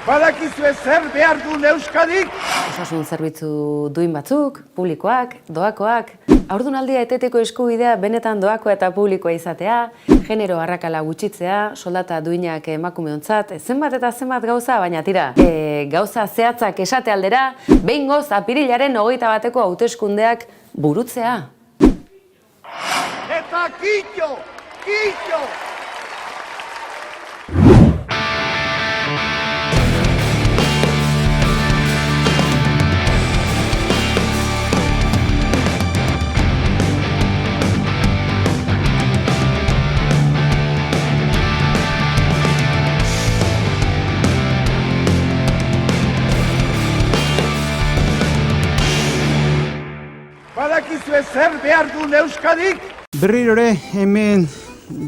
Badakizue zer behar duen Euskadik? Osasun zerbitzu duin batzuk, publikoak, doakoak. Haurdunaldia eteteko eskubidea benetan doakoa eta publikoa izatea, genero arrakala gutxitzea, soldata duinak emakumeontzat, zenbat eta zenbat gauza, baina tira, gauza zehatzak esate aldera, behingoz apirilaren 21-ko hauteskundeak burutzea. Eta kitxo! Kitxo! Badakizue zer behar duen Euskadik? Berrirore hemen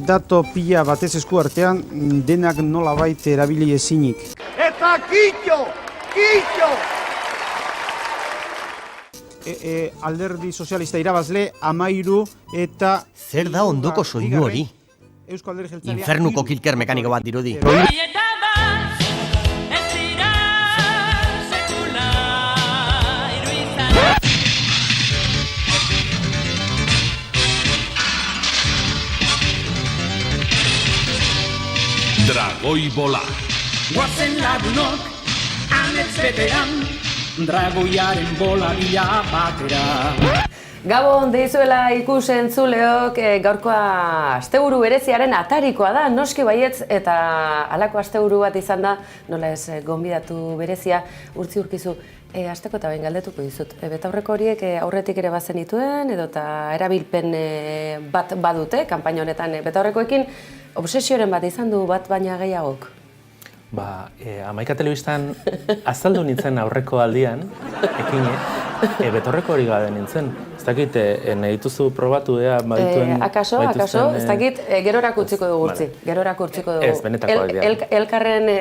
dato pila batez esku artean denak nolabait erabili ezinik. Eta kitxo! Kitxo! Alderdi sozialista irabazle 13 eta... Zer da ondoko soinu hori? Eusko Alderdi Jeltzalea... Infernuko kilker mekaniko bat dirudi. Dragoi bola. Guazen lagunok, amets betean, dragoiaren bola bila batera. Gabon deizuela ikus-entzuleok, gaurkoa asteburu bereziaren atarikoa da, noski baietz, eta halako asteburu bat izan da, nola ez gonbidatu berezia, Urtzi Urkizu, asteko eta behin galdetuko dizut. Betaurreko horiek aurretik ere bazen dituen, edota erabilpen bat badute, kanpaina honetan betaurrekoekin, obsesioren bat izan du bat baina gehiagok? Amaika telebistan azaldu nintzen aurreko aldian, ekine, betorreko hori gabe nintzen. Ez dakit, nahi dituzu probatu ea badituen... Akaso, ez dakit, gerorak utziko dugu Urtzi, gerorak utziko dugu. Ez, benetako aldean.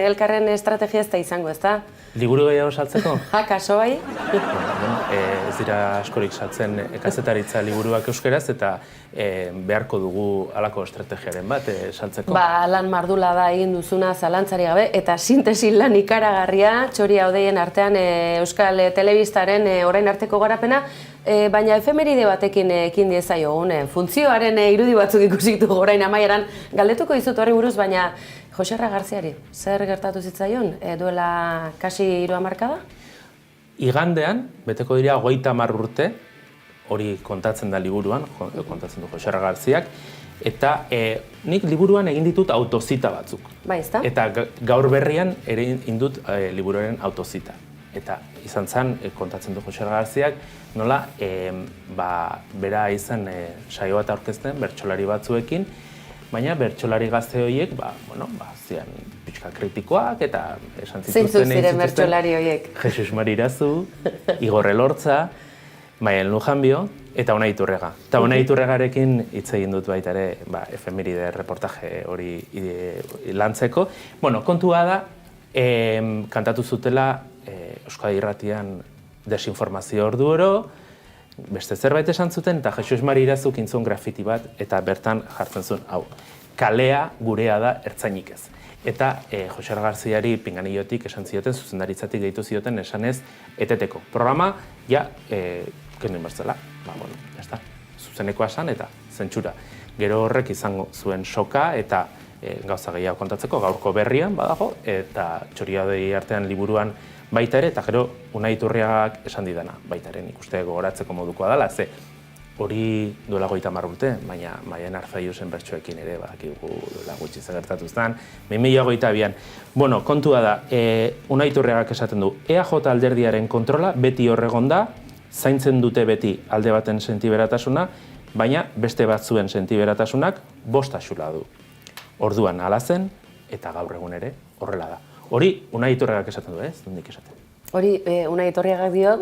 Elkarren estrategia ez da izango, ez da? Liburu gehiago saltzeko? Akaso bai? Ez dira askorik saltzen kazetaritza liburuak euskeraz eta beharko dugu halako estrategiaren bat saltzeko. Lan mardula da egin duzuna zalantzari gabe eta sintesi lan ikaragarria txori haudeien artean Euskal Telebistaren orain arteko garapena, baina efemeride batekin ekin diezaiogun, funtzioaren irudi batzuk ikusitu orain amaieran galdetuko dizut horri buruz, baina Joserra Garziari, zer gertatu zitzaion, duela kasi 3 hamarkada? Igandean, beteko dira 30 urte, hori kontatzen da liburuan, kontatzen du Joserra Garziak, eta nik liburuan egin ditut autozita batzuk. Bai, ezta? Eta gaur berrian ere indut liburuaren autozita. Eta izan zen, kontatzen du Joserra Garziak, nola, bera izan saio bat aurkezten bertsolari batzuekin, baina bertsolari gazte horiek, zian pixka kritikoak eta esan zituzten... Zeintzuk ziren bertsolari horiek? Jesus Mari Irazu, Igor Elortza, Maialen Lujanbio eta Unai Iturrega. Eta Unai Iturregarekin hitz egin dut baita ere efemeride reportaje hori lantzeko. Kontua da, kantatu zutela Euskadi Irratian desinformazio orduoro, beste zerbait esan zuten, eta Jesus Mari Irazuk intzun grafiti bat, eta bertan jartzen zuen, hau, kalea gurea da ertzainik ez. Eta Joserra Garziari pinganillotik esan zioten, zuzendaritzatik gehitu zioten esanez eteteko. Programa, kendu inbertzela, jazta, zuzenekoa esan eta zentsura. Gero horrek izango zuen soka eta gauza gehiago kontatzeko, gaurko berrian badago, eta txoriadei artean liburuan baita ere, eta gero Unai Iturriagak esan didana, baita ere, nik uste gogoratzeko modukoa dela, ze hori duela 30 urte, baina Maialen Arzaiusen bertsoekin ere, badakigu duela gutxi gertatu zen, 2022an. Kontua da, Unai Iturriagak esaten du, EAJ alderdiaren kontrola beti horregon da, zaintzen dute beti alde baten sentiberatasuna, baina beste batzuen sentiberatasunak 5 axula du. Orduan hala zen, eta gaur egun ere horrela da. Hori, Unai Iturriagak esaten du, ez? Nondik esaten. Hori, Unai Iturriagak dio,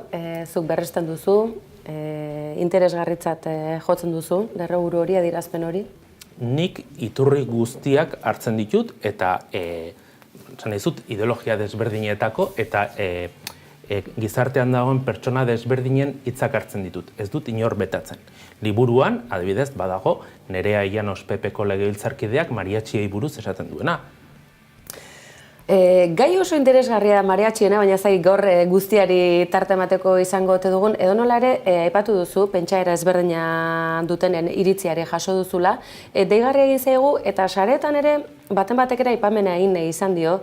zuk berresten duzu, interesgarritzat jotzen duzu, derroburu hori, adierazpen hori? Nik iturri guztiak hartzen ditut, eta esan dizut, ideologia desberdinetako, eta gizartean dagoen pertsona desberdinen hitzak hartzen ditut. Ez dut inor betatzen. Liburuan, adibidez, badago, Nerea Llanos Pepeko legebiltzarkideak mariatxiei buruz esaten duena. Gai oso interesgarria da mariatxiena, baina zai gaur guztiari tarte emateko izango ote dugun. Edonola ere, aipatu duzu, pentsaera ezberdina dutenen iritziari jaso duzula. Deigarria egin zaigu, eta saretan ere, baten batek ere aipamena egin izan dio,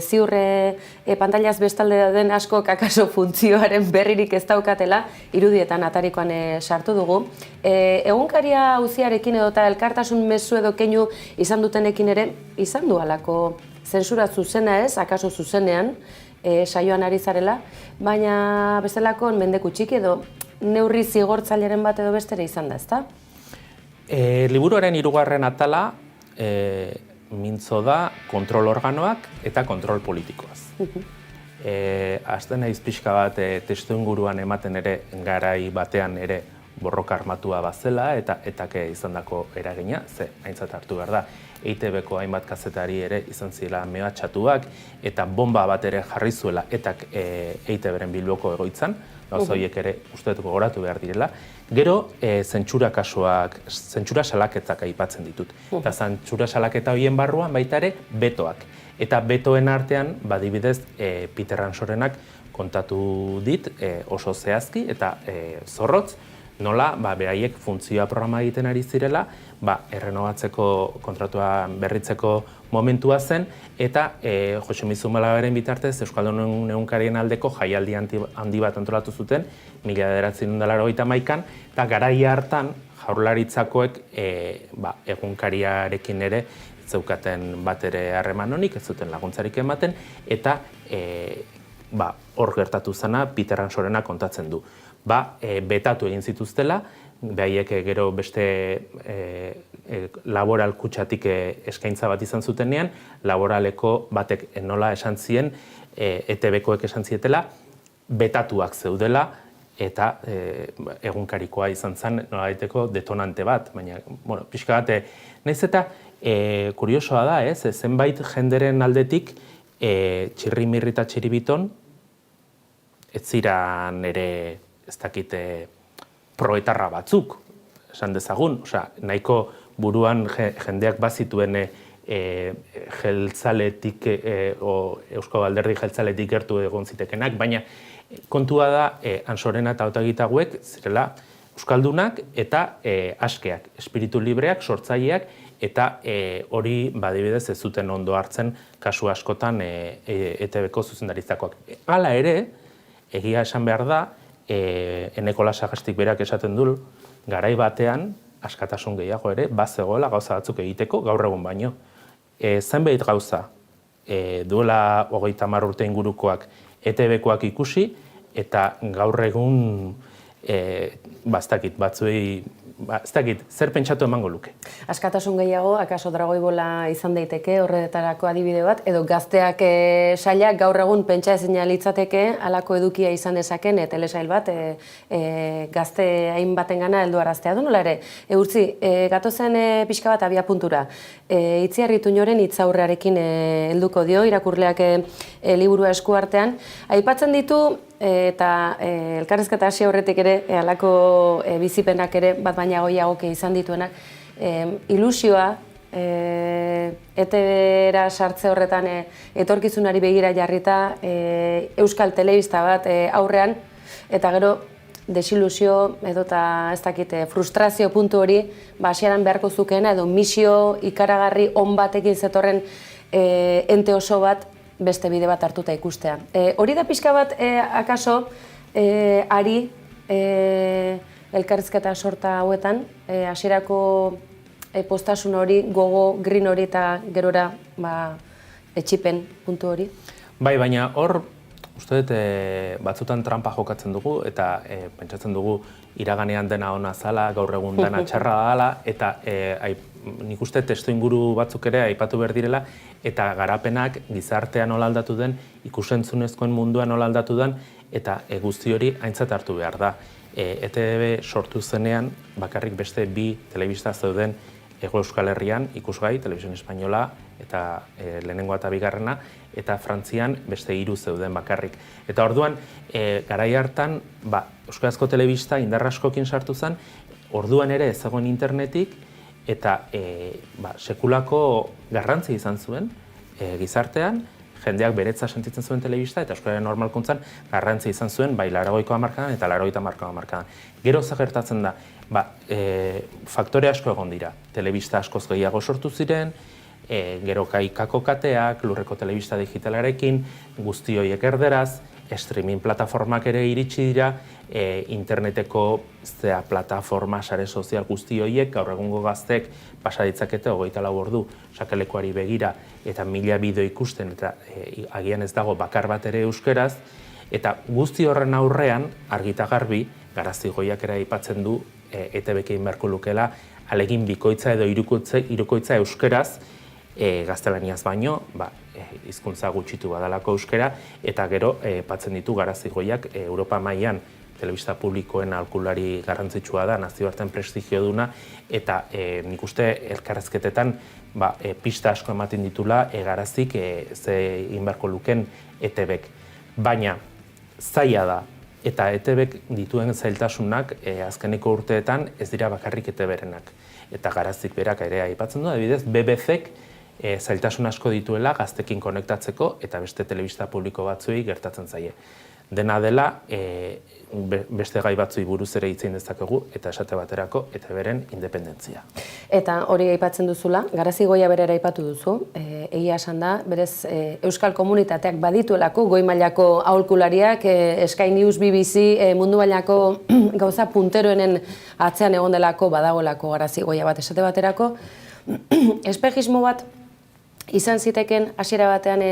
ziurre pantailaz bestalde den askok akaso funtzioaren berririk ez daukatela, irudietan atarikoan sartu dugu. Egunkaria auziarekin edota elkartasun mezu edo keinu izan dutenekin ere, izan du halako zentsura zuzena ez, akaso zuzenean, saioan ari zarela, baina bestelako mendeku txiki edo neurri zigortzaileren bat edo bestere izan da, ezta? Liburuaren 3. atala mintzo da kontrol organoak eta kontrol politikoaz. Hasten naiz pixka bat testuinguruan ematen ere garai batean ere borroka armatua bazela eta etak izandako eragina, ze aintzat hartu behar da. EITB-ko hainbat kazetari ere izan zirela mehatxatuak eta bomba bat ere jarri zuela etak EITB-ren Bilboko egoitzan, gauza horiek ere uste dut gogoratu behar direla. Gero, zentsura kasuak, zentsura salaketak aipatzen ditut. Eta zentsura salaketa horien barruan baita ere betoak. Eta betoen artean, badibidez, Peter Ransorenak kontatu dit oso zehazki eta zorrotz, nola, beraiek funtzioa programa egiten ari zirela, errenobatzeko kontratua berritzeko momentua zen, eta Jose Mizumalabaren bitartez Euskaldunon egunkarien aldeko jaialdi handi bat antolatu zuten, 1981an, eta garaia hartan jaurlaritzakoek egunkariarekin ere zeukaten bat ere harreman honik, ez zuten laguntzarik ematen, eta hor gertatu zena Peter Ransorena kontatzen du. Betatu egin zituztela, behaiek gero beste laboral kutxatik eskaintza bat izan zutenean, laboraleko batek nola esan zien, ETB-koek esan zietela, betatuak zeudela, eta egunkarikoa izan zen nolabaiteko detonante bat, baina, pixka bat, nahiz eta kuriosoa da, zenbait jenderen aldetik, txirrimirri eta txiribiton, ez ziran ere ez dakite proetarra batzuk, esan dezagun, nahiko buruan jendeak bazituen jeltzaletik, Eusko Alderdi jeltzaletik gertu egon zitekenak, baina kontua da Ansorena eta Otagitaguek zirela euskaldunak eta askeak, espiritu libreak, sortzaileak, eta hori badibidez ez zuten ondo hartzen kasu askotan ETB-ko zuzendaritzakoak. Hala ere, egia esan behar da, Eneko Lasagastik berak esaten du, garai batean, askatasun gehiago ere, bazegoela gauza batzuk egiteko, gaur egun baino. Zenbait gauza, duela 30 urte ingurukoak ETB-koak ikusi, eta gaur egun, batzuei, zer pentsatu emango luke. Askatasun gehiago, akaso Dragoi Bola izan daiteke, horretarako adibide bat, edo gazteak sailak gaur egun pentsa ezina litzateke, halako edukia izan dezaken, telesail bat, gazte hainbatengana helduaraztea du nola ere. Urtzi, gatozen pixka bat abia puntura. Itziarri Tuñoren hitzaurrearekin helduko dio, irakurleak liburua esku artean. Aipatzen ditu, eta elkarrizketa hasi aurretik ere, halako bizipenak ere, bat baina goiagoke izan dituenak, ilusioa, ETB-ra sartze horretan etorkizunari begira jarrita, Euskal Telebista bat aurrean, eta gero desilusio edota ez dakit frustrazio puntu hori hasieran beharko zukeena edo misio ikaragarri on batekin zetorren ente oso bat beste bide bat hartuta ikustea. Hori da pixka bat akaso ari elkarrizketa sorta hauetan, hasierako postasun hori, gogo, green hori eta gerora etxipen puntu hori? Bai, baina hor, uste dut batzutan trampa jokatzen dugu eta pentsatzen dugu iraganean dena ona zala, gaur egun dena txarra dala, eta nik uste testuinguru batzuk ere aipatu behar direla, eta garapenak gizartean nola aldatu den, ikusentzunezkoen munduan nola aldatu den, eta guzti hori aintzat hartu behar da. ETB sortu zenean, bakarrik beste 2 telebista zeuden Hego Euskal Herrian, ikusgai, Televisión Española, eta lehenengoa eta bigarrena, eta Frantzian beste 3 zeuden bakarrik. Eta orduan, garai hartan, Euskarazko telebista indar askokin sartu zen, orduan ere ez zegoen internetik, eta sekulako garrantzi izan zuen gizartean, jendeak beretza sentitzen zuen telebista, eta euskararen normalkuntzan garrantzia izan zuen, bai 80ko hamarkadan eta 80ko hamarkadan. Gero zer gertatzen da, faktore asko egon dira, telebista askoz gehiago sortu ziren, gero kaikako kateak, lurreko telebista digitalarekin, guzti horiek erderaz, streaming plataformak ere iritsi dira, interneteko plataforma, sare sozial guzti horiek, gaur egungo gaztek pasa ditzakete 24 ordu sakelekuari begira eta 1000 bideo ikusten eta agian ez dago bakar bat ere euskeraz, eta guzti horren aurrean argi eta garbi Garazigoiak ere aipatzen du ETBk egin beharko lukeela alegin bikoitza edo hirukoitza euskeraz gaztelaniaz baino, hizkuntza gutxitu badalako euskera, eta gero aipatzen ditu Garazigoiak Europa mailan telebista publikoen aholkulari garrantzitsua da, nazioartean prestigioduna, eta nik uste elkarrezketetan pista asko ematen ditula Garazik ze egin beharko luken ETBk. Baina zaila da, eta ETBk dituen zailtasunak azkeneko urteetan ez dira bakarrik ETBrenak. Eta Garazik berak ere aipatzen du, adibidez, BBCk zailtasun asko dituela gaztekin konektatzeko eta beste telebista publiko batzuei gertatzen zaie. Dena dela, beste gai batzui buruz ere hitz egin dezakegu eta esate baterako ETBren independentzia. Eta hori aipatzen duzula, Garazigoia bere ere aipatu duzu, egia esan da, berez euskal komunitateak badituelako goi mailako aholkulariak, Sky News, BBC, mundu mailako gauza punteroenen atzean egon delako badagoelako Garazigoia bat esate baterako. Espejismo bat izan ziteken hasiera batean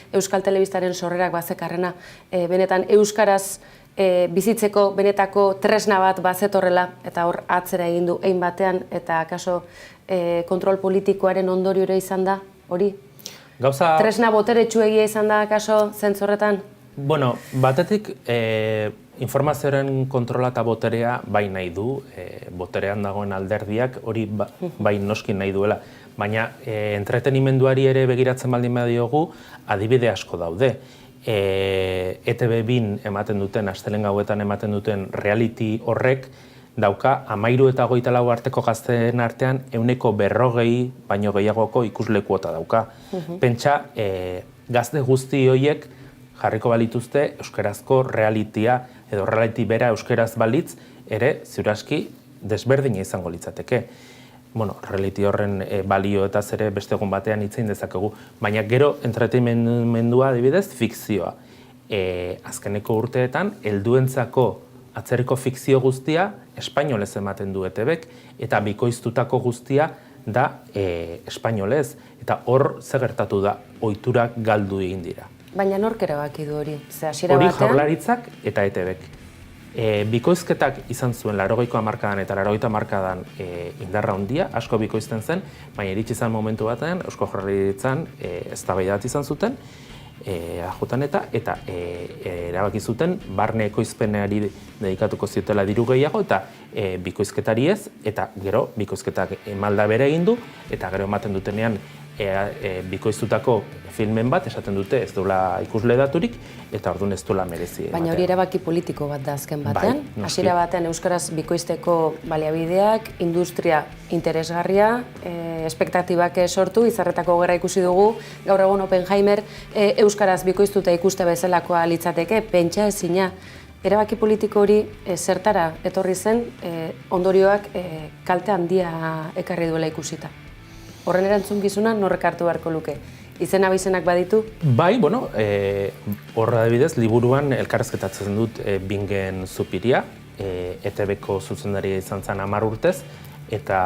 euskal telebistaren sorrerak bazekarrena, benetan euskaraz bizitzeko benetako tresna bat bazetorrela, eta hor atzera egin du hein batean, eta akaso kontrol politikoaren ondorio ere izan da, hori? Tresna boteretsuegia izan da akaso zentzorretan? Bueno, batetik informazioaren kontrola eta boterea bai nahi du, boterean dagoen alderdiak hori bai noski nahi duela, baina entretenimenduari ere begiratzen baldin badiogu adibide asko daude. ETB-bin ematen duten, astelehen gauetan ematen duten reality horrek dauka 13 eta 24 arteko gazteen artean 140 baino gehiagoko ikuslekuota dauka. Pentsa, gazte guzti horiek jarriko balituzte euskarazko realitia edo reality bera euskaraz balitz ere ziuraski desberdina izango litzateke. Bueno, reality horren balioetaz ere beste egun batean hitz egin dezakegu, baina gero entretenimendua adibidez fikzioa. Azkeneko urteetan helduentzako atzerriko fikzio guztia espainolez ematen du ETBk eta bikoiztutako guztia da espainolez, eta hor ze gertatu da, ohiturak galdu egin dira. Baina nork erabaki du hori? Hori Jaurlaritzak eta ETBk. Bikoizketak izan zuen 80ko hamarkadan eta 80 hamarkadan indarra handia, asko bikoizten zen, baina iritsi zen momentu batean Eusko Jaurlaritzan eztabaida bat izan zuten, AJan eta erabaki zuten barne ekoizpenari dedikatuko ziotela diru gehiago eta bikoizketari ez, eta gero bikoizketak malda bere egin du, eta gero ematen dutenean bikoiztutako filmen bat esaten dute ez duela ikusle daturik eta orduan ez duela merezi. Baina hori erabaki politiko bat da azken batean. Hasiera batean euskaraz bikoizteko baliabideak, industria interesgarria, espektatibak sortu, Izarretako gerra ikusi dugu, gaur egun Oppenheimer euskaraz bikoiztuta ikuste bezalakoa litzateke, pentsa ezina. Erabaki politiko hori zertara etorri zen, ondorioak kalte handia ekarri duela ikusita. Horren erantzukizuna norrek hartu beharko luke? Izena bizenak baditu? Bai, bueno, horra adibidez, liburuan elkarrezketatzen dut Bingen Zupiria, ETBko zuzendaria izan zen 10 urtez, eta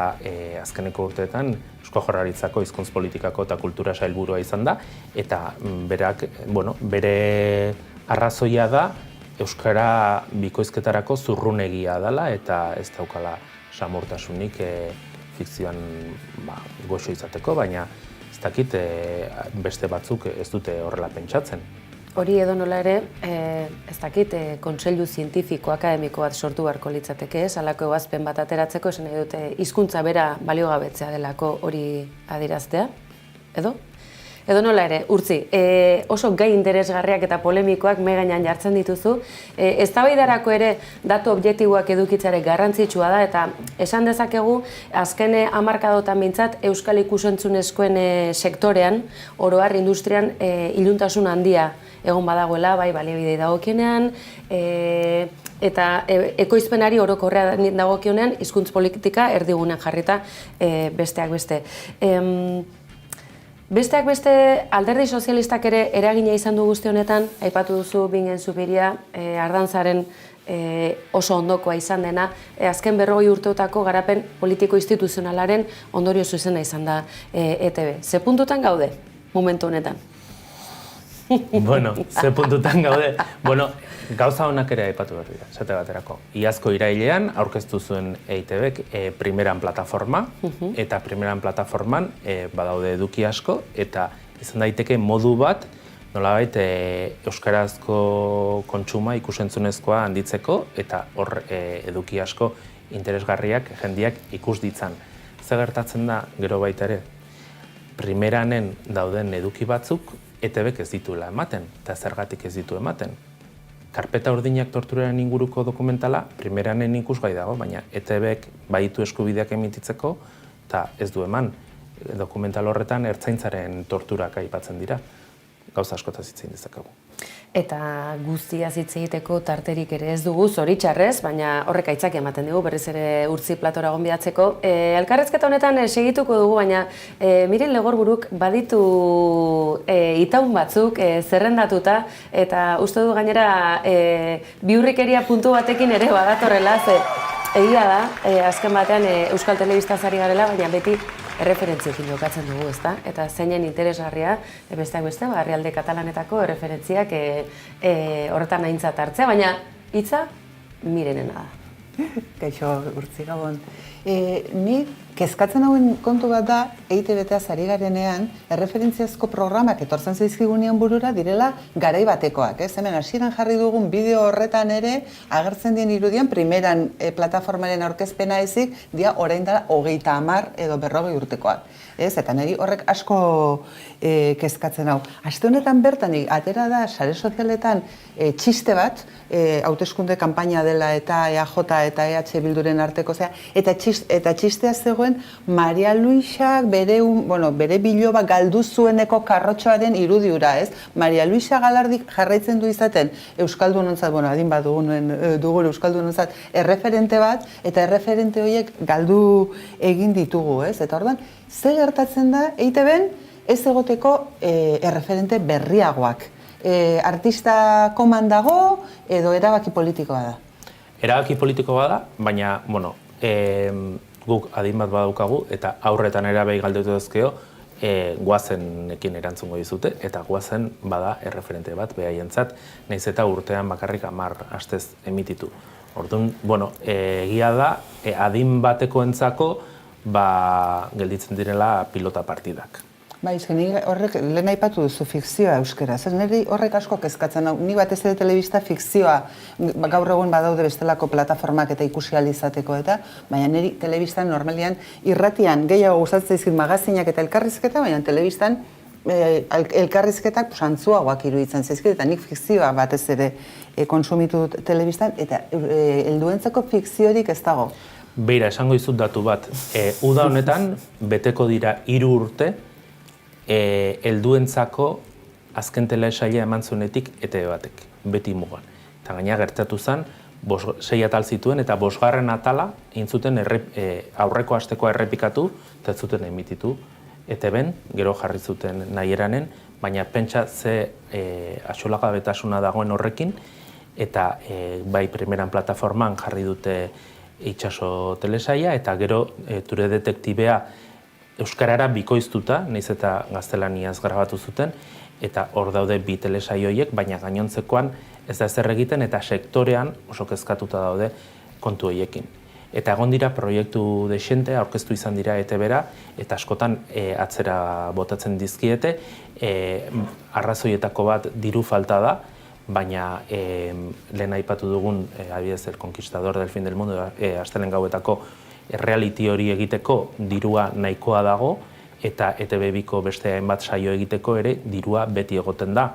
azkeneko urteetan Eusko Jaurlaritzako hizkuntz politikako eta kultura sailburua izan da, eta berak, bueno, bere arrazoia da euskara bikoizketarako zurrunegia dela eta ez daukala samurtasunik fikzioan goxo izateko, baina ez dakit beste batzuk ez dute horrela pentsatzen. Hori edo nola ere, ez dakit, kontseilu zientifiko akademiko bat sortu beharko litzateke ez, halako ebazpen bat ateratzeko, esan nahi dute hizkuntza bera baliogabetzea delako hori adieraztea, edo? Edo nola ere, Urtzi, oso gai interesgarriak eta polemikoak mahai gainean jartzen dituzu. Eztabaidarako ere datu objektiboak edukitzare garrantzitsua da eta esan dezakegu azken hamarkadotan behintzat Euskal ikus-entzunezkoen sektorean, oro har industrian iluntasun handia egon badagoela, bai baliabidei dagokionean, eta ekoizpenari orokorrean dagokionean hizkuntz politika erdigunean jarrita besteak beste. Besteak beste, alderdi sozialistak ere eragina izan du guzti honetan, aipatu duzu Bingen Zubiria, Ardantzaren oso ondokoa izan dena, azken 40 urteotako garapen politiko-instituzionalaren ondorio zuzena izan da ETB. Ze puntutan gaude, momentu honetan? Bueno, ze puntutan gaude. Bueno, gauza honak ere aipatu behar dira, esate baterako. Iazko irailean aurkeztu zuen EITBek primeran plataforma, eta primeran plataforman badaude eduki asko, eta izan daiteke modu bat, nolabait euskarazko kontsuma ikusentzunezkoa handitzeko, eta hor eduki asko interesgarriak jendiak ikus ditzan. Zer gertatzen da gero baita ere? Primeranen dauden eduki batzuk, ETBek ez dituela ematen, eta zergatik ez ditu ematen. Karpeta urdinak torturaren inguruko dokumentala primeranen ikusgai dago, baina ETBek baditu eskubideak emititzeko, eta ez du eman. Dokumental horretan ertzaintzaren torturak aipatzen dira. Gauza askotaz hitz egin dezakegu. Eta guztiaz hitz egiteko tarterik ere ez dugu, zoritxarrez, baina horrek aitzaki ematen dugu, berriz ere Urtzi platora gonbidatzeko. Elkarrezketa honetan segituko dugu, baina Miren Legorburuk baditu itaun batzuk zerrendatuta, eta uste du gainera bihurrikeria puntu batekin ere badatorrela, ze egia da, azken batean Euskal Telebistaz ari garela, baina beti erreferentziekin jokatzen dugu, ezta? Eta zeinen interesgarria, besteak beste, herrialde katalanetako erreferentziak horretan aintzat hartzea, baina hitza Mirenena da. Kaixo, Urtzi, Gabon. Ni kezkatzen hauen kontu bat da, EITB-taz ari garenean, erreferentziazko programak etortzen zaizkigunean burura direla garai batekoak. Hemen hasieran jarri dugun bideo horretan ere, agertzen dien irudian, primeran plataformaren aurkezpena ezik, dia orain da 30 edo 40 urtekoak. Eta niri horrek asko kezkatzen hau. Aste honetan bertan, atera da sare sozialetan txiste bat, hauteskunde kanpaina dela eta EAJ eta EH Bilduren arteko, eta txistea zegoen Maria Luisak bere biloba galdu zueneko karrotxoaren irudiura, ez? Maria Luisa Galardik jarraitzen du izaten Euskaldunontzat, adin bat dugun Euskaldunontzat erreferente bat, eta erreferente horiek galdu egin ditugu, ez? Eta orduan, zer gertatzen da EITB-en ez egoteko erreferente berriagoak? Artista koman dago edo erabaki politikoa da? Erabaki politikoa da, baina, guk adin bat badaukagu, eta aurretan erabei galdetu dezkeo, guazenekin erantzungo dizute, eta guazen bada erreferente bat behaientzat, nahiz eta urtean bakarrik 10 astez emititu. Orduan, egia da, adin batekoentzako gelditzen direla pilota partidak. Horrek lehen aipatu duzu fikzioa euskaraz. Niri horrek asko kezkatzen hau. Ni batez ere telebista fikzioa gaur egun badaude bestelako plataformak eta ikusi ahal izateko eta, baina niri telebistan normalian irratian gehiago gustatzen zaizkit magazinak eta elkarrizketa, baina telebistan elkarrizketak antzuagoak iruditzen zaizkit eta nik fikzioa batez ere konsumitu dut telebistan eta helduentzako fikziorik ez dago. Beira, esango dizut datu bat. Uda honetan beteko dira 3 urte helduentzako azken telesaila eman zuenetik ETB batek, beti mugan. Eta gaina gertatu zen, 6 atal zituen eta 5. atala intzuten aurreko astekoa errepikatu eta ez zuten emititu ETB-en, gero jarri zuten nahieranen, baina pentsa ze axolagabetasuna dagoen horrekin eta bai primeran plataforman jarri dute itxaso telesaia eta gero Ture detektibea euskarara bikoiztuta, nahiz eta gaztelaniaz grabatu zuten, eta hor daude 2 telesai horiek, baina gainontzekoan ez da ezer egiten eta sektorean oso kezkatuta daude kontu horiekin. Eta egon dira proiektu dexente, aurkeztu izan dira ETB-ra, eta askotan atzera botatzen dizkiete, arrazoietako bat diru falta da, baina lehen aipatu dugun, adibidez, El Conquistador del Fin del Mundo, astelen gauetako reality hori egiteko dirua nahikoa dago, eta ETB2ko beste hainbat saio egiteko ere dirua beti egoten da.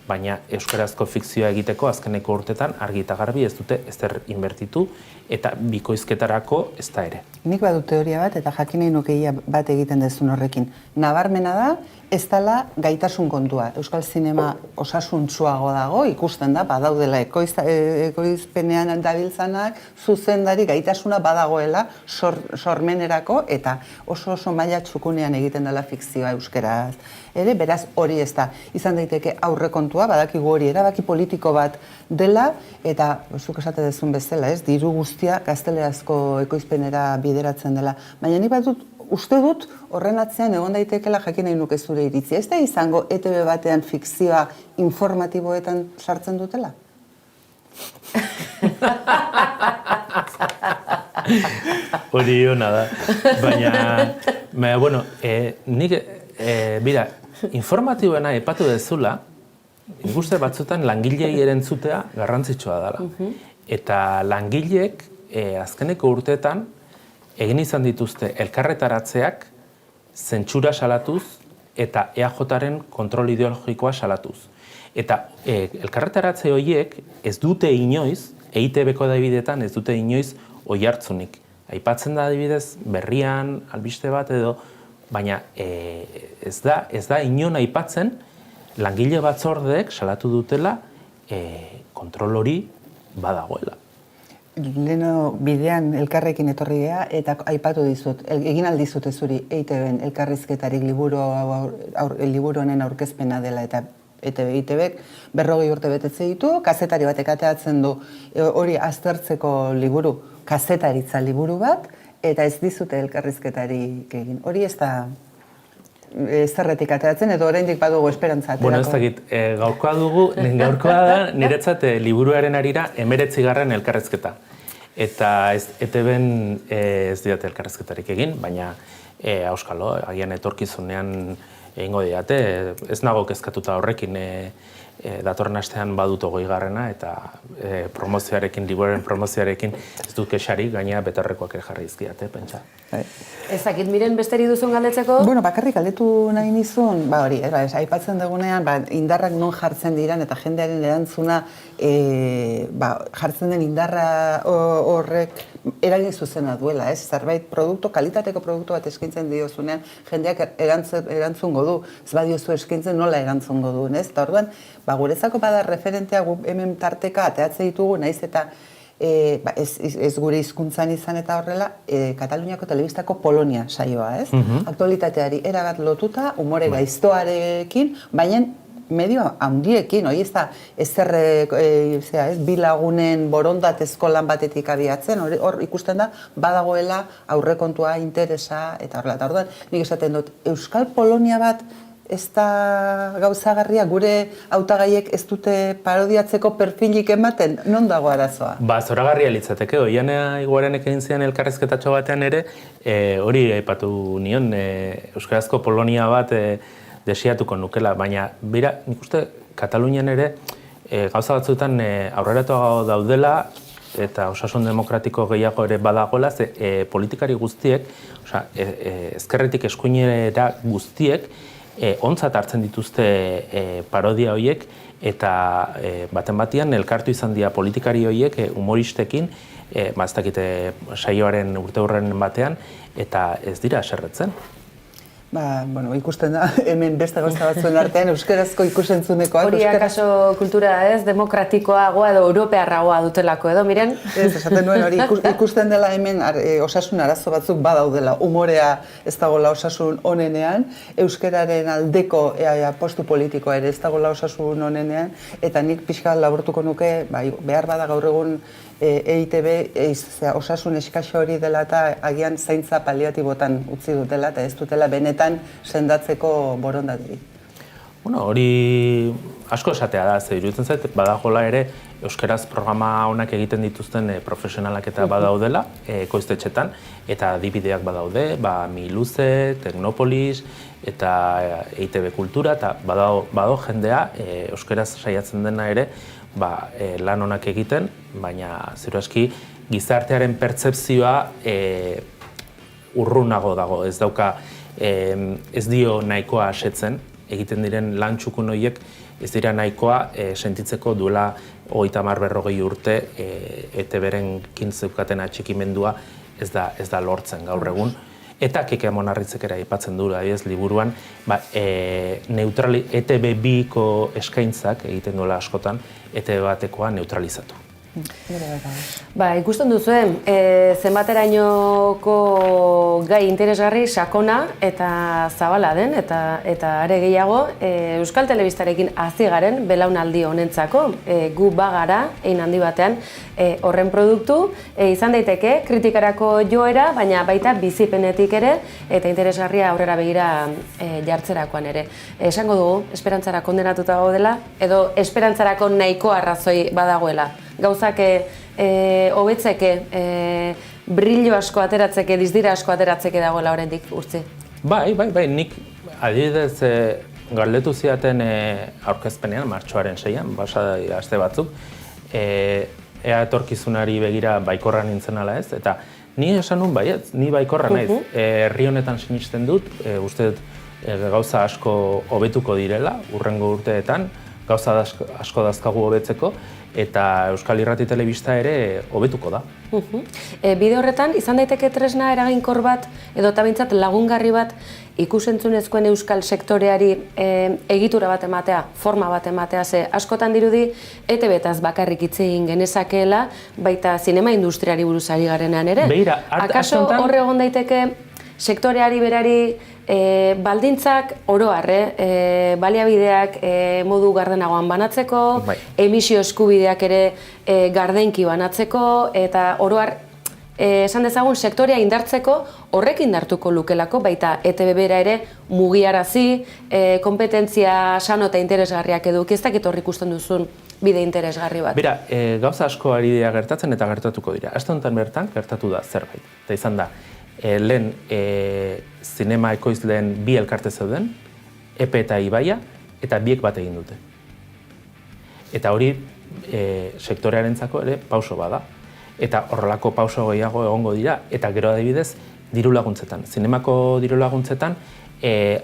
Baina euskarazko fikzioa egiteko azkeneko urtetan argi eta garbi ez dute ezer inbertitu eta bikoizketarako ez da ere. Nik badut teoria bat eta jakin nahi nuke ia bat egiten dezun horrekin. Nabarmena da, ez dela gaitasun kontua. Euskal zinema osasuntsuago dago, ikusten da, badaudela ekoizpenean dabiltzanak, zuzendari gaitasuna badagoela sormenerako eta oso maila txukunean egiten dela fikzioa euskaraz. Ere, beraz hori ez da. Izan daiteke aurrekontua, badakigu hori erabaki politiko bat dela, eta zuk esate dezun bezala, ez, diru guztia gaztelerazko ekoizpenera bideratzen dela. Baina ni bat uste dut horren atzean egon daitekela jakin nahi nuke zure iritzia. Ez da izango ETB batean fikzioa informatiboetan sartzen dutela? Hori hona da. Baina, bueno, nik, bira, informatiboena epatu dezula, ikuste batzutan langilei erentzutea garrantzitsua dela. Eta langileek azkeneko urteetan egin izan dituzte elkarretaratzeak zentsura salatuz eta EAJaren kontrol ideologikoa salatuz. Eta elkarretaratze horiek ez dute inoiz, EITB-ko adibidetan ez dute inoiz oihartzunik. Aipatzen da adibidez berrian, albiste bat edo, baina ez da inon aipatzen langile batzordeek salatu dutela kontrol hori badagoela. Leno bidean elkarrekin etorri geha eta aipatu dizut, egin aldizute zuri EITB-en elkarrizketarik liburu honen aurkezpena dela eta EITB-ek 40 urte betetze ditu, kazetari batek ateatzen du hori aztertzeko liburu, kazetaritza liburu bat, eta ez dizute elkarrizketarik egin. Hori ez da zerretik ateratzen edo oraindik badugu esperantza aterako. Bueno, ez dakit, gaurkoa dugu, gaurkoa da niretzat liburuaren arira 19. elkarrizketa. Eta ETB-en ez diate elkarrizketarik egin, baina auskalo, agian etorkizunean egingo diate, ez nago kezkatuta horrekin datorren astean badut 20. eta promozioarekin, liburuaren promozioarekin ez dut kexari, gaina betarrekoak ere jarri izkiate, pentsa. Ez dakit, miren besterik duzun galdetzeko? Bueno, bakarrik galdetu nahi nizun, hori, aipatzen dugunean, indarrak non jartzen diran eta jendearen erantzuna jartzen den indarra horrek eragin zuzena duela, ez? Zerbait kalitateko produktu bat eskaintzen diozunean, jendeak erantzungo du, ez badiozu eskaintzen nola erantzungo du, ez? Eta orduan, guretzako bada referentea hemen tarteka ateatze ditugu, naiz eta ez gure hizkuntzan izan eta horrela, Kataluniako telebistako Polonia saioa, ez? Aktualitateari erabat lotuta, umore gaiztoarekin, baina medio handiekin, hori ez da bi lagunen borondatezko lan batetik abiatzen, hor ikusten da, badagoela aurrekontua, interesa, eta horrela. Eta orduan, nik esaten dut, Euskal Polonia bat ez da gauzagarria, gure hautagaiek ez dute parodiatzeko perfilik ematen, non dago arazoa? Zoragarria litzateke, Oiana Iguarenek egin zian elkarrizketatxo batean ere, hori aipatu nion, euskarazko Polonia bat desiatuko nukela, baina bera, nik uste Katalunian ere gauza batzuetan aurreratuago daudela eta osasun demokratiko gehiago ere badagoela, ze politikari guztiek, ezkerretik eskuinera guztiek, ontzat hartzen dituzte parodia horiek eta baten batian elkartu izan dira politikari horiek humoristekin, ez dakite saioaren urteurren batean, eta ez dira haserretzen. Ikusten da, hemen beste gauza batzuen artean euskarazko ikusentzunekoak. Hori akaso kultura ez, demokratikoagoa edo europearragoa dutelako edo, miren? Ez, esaten nuen hori, ikusten dela hemen osasun arazo batzuk badaudela, umorea ez dagoela osasun onenean, euskararen aldeko postu politikoa ere ez dagoela osasun onenean, eta nik pixka laburtuko nuke, behar bada gaur egun EITB osasun eskaxo hori dela eta agian zaintza paliatibotan utzi dutela eta ez dutela benetan sendatzeko borondaterik. Bueno, hori asko esatea da, ze iruditzen zait, badagoela ere euskaraz programa onak egiten dituzten profesionalak eta badaudela ekoiztetxetan, eta adibideak badaude, Miluze, Teknopolis eta EITB Kultura, eta badago jendea euskaraz saiatzen dena ere lan onak egiten, baina ziruaski gizartearen pertzepzioa urrunago dago, ez dauka ez dio nahikoa asetzen, egiten diren lan txukun horiek ez dira nahikoa sentitzeko duela 30-40 urte ETB-rekin zeukaten atxikimendua ez da lortzen gaur egun. Eta Keke Amonarritzek ere aipatzen du liburuan, ETB biko eskaintzak egiten duela askotan, ETB batekoa neutralizatu. Ikusten duzuen, zenbaterainoko gai interesgarri sakona eta zabala den, eta are gehiago, Euskal Telebistarekin hazi garen belaunaldi honentzako, gu bagara, hein handi batean, horren produktu, izan daiteke kritikarako joera, baina baita bizipenetik ere, eta interesgarria aurrera begira jartzerakoan ere. Esango dugu, esperantzara kondenatuta gaudela, edo esperantzarako nahiko arrazoi badagoela. Gauzak hobetzeke, brillo asko ateratzeke, dizdira asko ateratzeke dagoela oraindik Urtzi. Bai, nik adibidez galdetu zidaten aurkezpenean, martxoaren 6an, aste batzuk, ea etorkizunari begira baikorra nintzen ala ez, eta ni esan nun baietz, ni baikorra naiz. Herri honetan sinisten dut, uste dut gauza asko hobetuko direla, hurrengo urteetan, gauza asko dazkagu hobetzeko, eta Euskal Irrati Telebista ere hobetuko da. Bide horretan, izan daiteke tresna eraginkor bat, edo eta behintzat lagungarri bat, ikusentzunezkoen euskal sektoreari egitura bat ematea, forma bat ematea, ze askotan dirudi ETB-taz bakarrik hitz egin genezakeela, baita zinema industriari buruz ari garenean ere. Begira, akaso horre egon daiteke sektoreari berari baldintzak oro har, baliabideak modu gardenagoan banatzeko, emisio eskubideak ere gardenki banatzeko, eta oro har esan dezagun sektorea indartzeko horrek indartuko lukelako, baita ETB bera ere mugiarazi, kompetentzia sano eta interesgarriak eduki, ez dakit horrik ikusten duzun bide interesgarri bat. Bera, gauza asko ari dira gertatzen eta gertatuko dira. Aste honetan bertan gertatu da zerbait. Eta izan da, lehen zinema ekoizleen bi elkarte zeuden, Epe eta Ibaia, eta biek bat egin dute. Eta hori sektorearentzako ere pauso bada. Eta horrelako pauso gehiago egongo dira, eta gero adibidez, diru laguntzetan. Zinemako diru laguntzetan,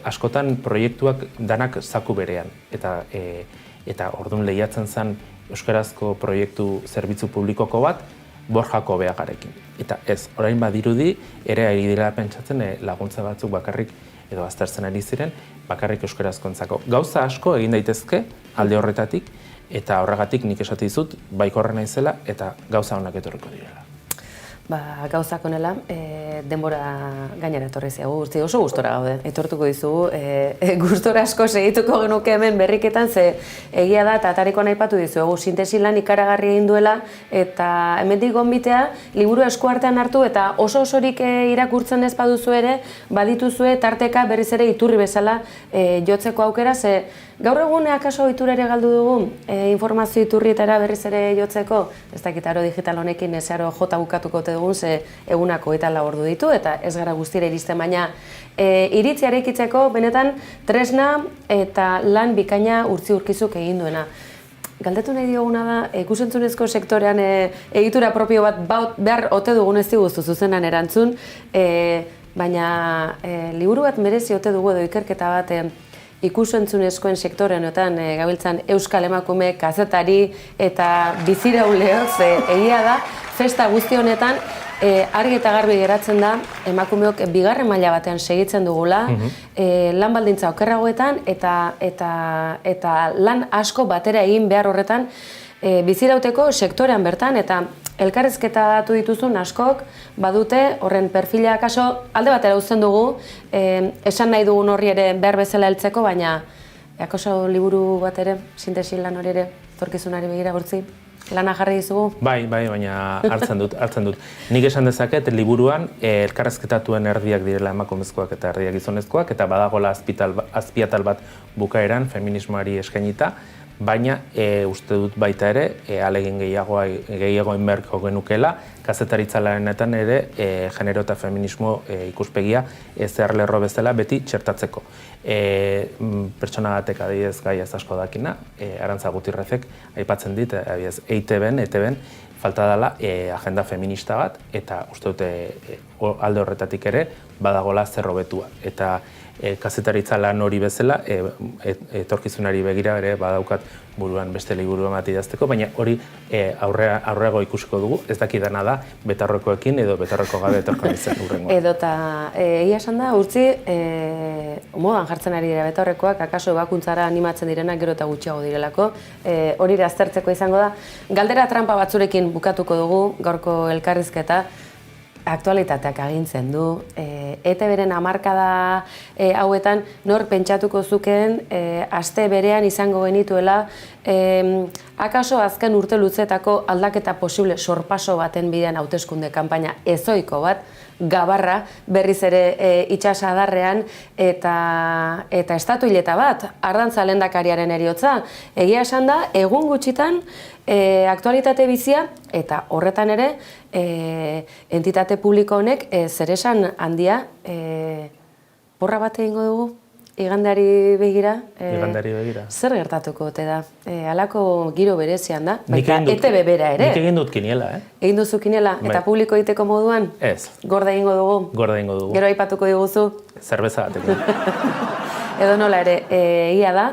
askotan proiektuak danak zaku berean. Eta orduan lehiatzen zen euskarazko proiektu zerbitzu publikoko bat, Borjako Beagarekin. Eta ez, orain badirudi, ere ari dira pentsatzen laguntza batzuk bakarrik edo aztertzen ari ziren, bakarrik euskarazkoentzako. Gauza asko egin daitezke alde horretatik, eta horregatik nik esate dizut, baikorra naizela eta gauza honak etorriko direla. Gauzak honela, denbora gainera etorri ziagu, Urtzi, oso gustora gaude, etortuko dizugu, gustora asko segituko genuke hemen berriketan, ze egia da eta atarikoan aipatu dizuegu, sintesi lan ikaragarri egin duela, eta hemendik gonbitea, liburu eskuartean hartu eta oso-osorik irakurtzen ez baduzu ere, badituzue tarteka berriz ere iturri bezala jotzeko aukera, ze gaur egun akaso ohitura ere galdu dugu, informazio iturrietara berriz ere jotzeko, ez dakit aro digital honekin ezaro jota bukatuko dugun, ze egunako eta 4 ordu ditu, eta ez gara guztira iristen, baina iritzia eraikitzeko benetan tresna eta lan bikaina Urtzi Urkizuk egin duena. Galdetu nahi dioguna da, ikusentzunezko sektorean egitura propio bat behar ote dugun ez diguzu zuzenan erantzun, baina liburu bat merezi ote dugu edo ikerketa bat ikusentzunezkoen sektore honetan gabiltzan euskal emakume, kazetari eta bizirauleok, egia da, festa guzti honetan argi eta garbi geratzen da emakumeok bigarren maila batean segitzen dugula, lan baldintza okerragoetan eta lan asko batera egin behar horretan bizirauteko sektorean bertan, eta elkarrizketa datu dituzun askok badute horren perfila akaso alde batera uzten dugu, esan nahi dugun horri ere behar bezala heltzeko, baina akaso liburu bat ere, sintesi lan hori ere, etorkizunari begira Urtzi, lana jarri dizugu? Bai, baina hartzen dut. Nik esan dezaket liburuan elkarrizketatuen erdiak direla emakumezkoak eta erdiak gizonezkoak, eta badagola azpiatal bat bukaeran feminismoari eskainita, baina uste dut baita ere, ahalegin gehiago inberko genukela, kazetaritza lanetan ere genero eta feminismo ikuspegia zer lerro bezala beti txertatzeko. Pertsona batek adibidez gai ez asko dakina, Arantza Gutierrezek aipatzen dit, adibidez ETB-n falta dela agenda feminista bat, eta uste dute alde horretatik ere badagola zer hobetua. Eta kazetaritza lan hori bezala, etorkizunari begira ere badaukat buruan beste liburu bat idazteko, baina hori aurrego ikusiko dugu, ez dakidana da betaurrekoekin edo betaurreko gabe etorkan izan urrengoa. Edo eta egia esan da, Urtzi, modan jartzen ari dira betaurrekoak, akaso ebakuntzara animatzen direnak gero eta gutxiago direlako, hori aztertzeko izango da. Galdera trampa batzurekin bukatuko dugu gaurko elkarrizketa, aktualitateak agintzen du. ETB-ren hamarkada hauetan nor pentsatuko zukeen aste berean izango genituela akaso azken urte luzetako aldaketa posible sorpaso baten bidean hauteskunde kanpaina ezoiko bat, gabarra berriz ere itsasadarrean eta estatu hileta bat, Ardantza lehendakariaren heriotza. Egia esan da, egun gutxitan aktualitate bizia eta horretan ere entitate publiko honek zeresan handia porra bat egingo dugu igandeari begira. Igandari begira. Zer gertatuko ote da? Halako giro berezian da, baita ETB bera ere. Nik egin dut kiniela, Egin duzu kiniela eta publiko egiteko moduan? Ez. Gorda egingo dugu? Gorda egingo dugu. Gero aipatuko diguzu? Zerbeza bateko. Edo nola ere, egia da,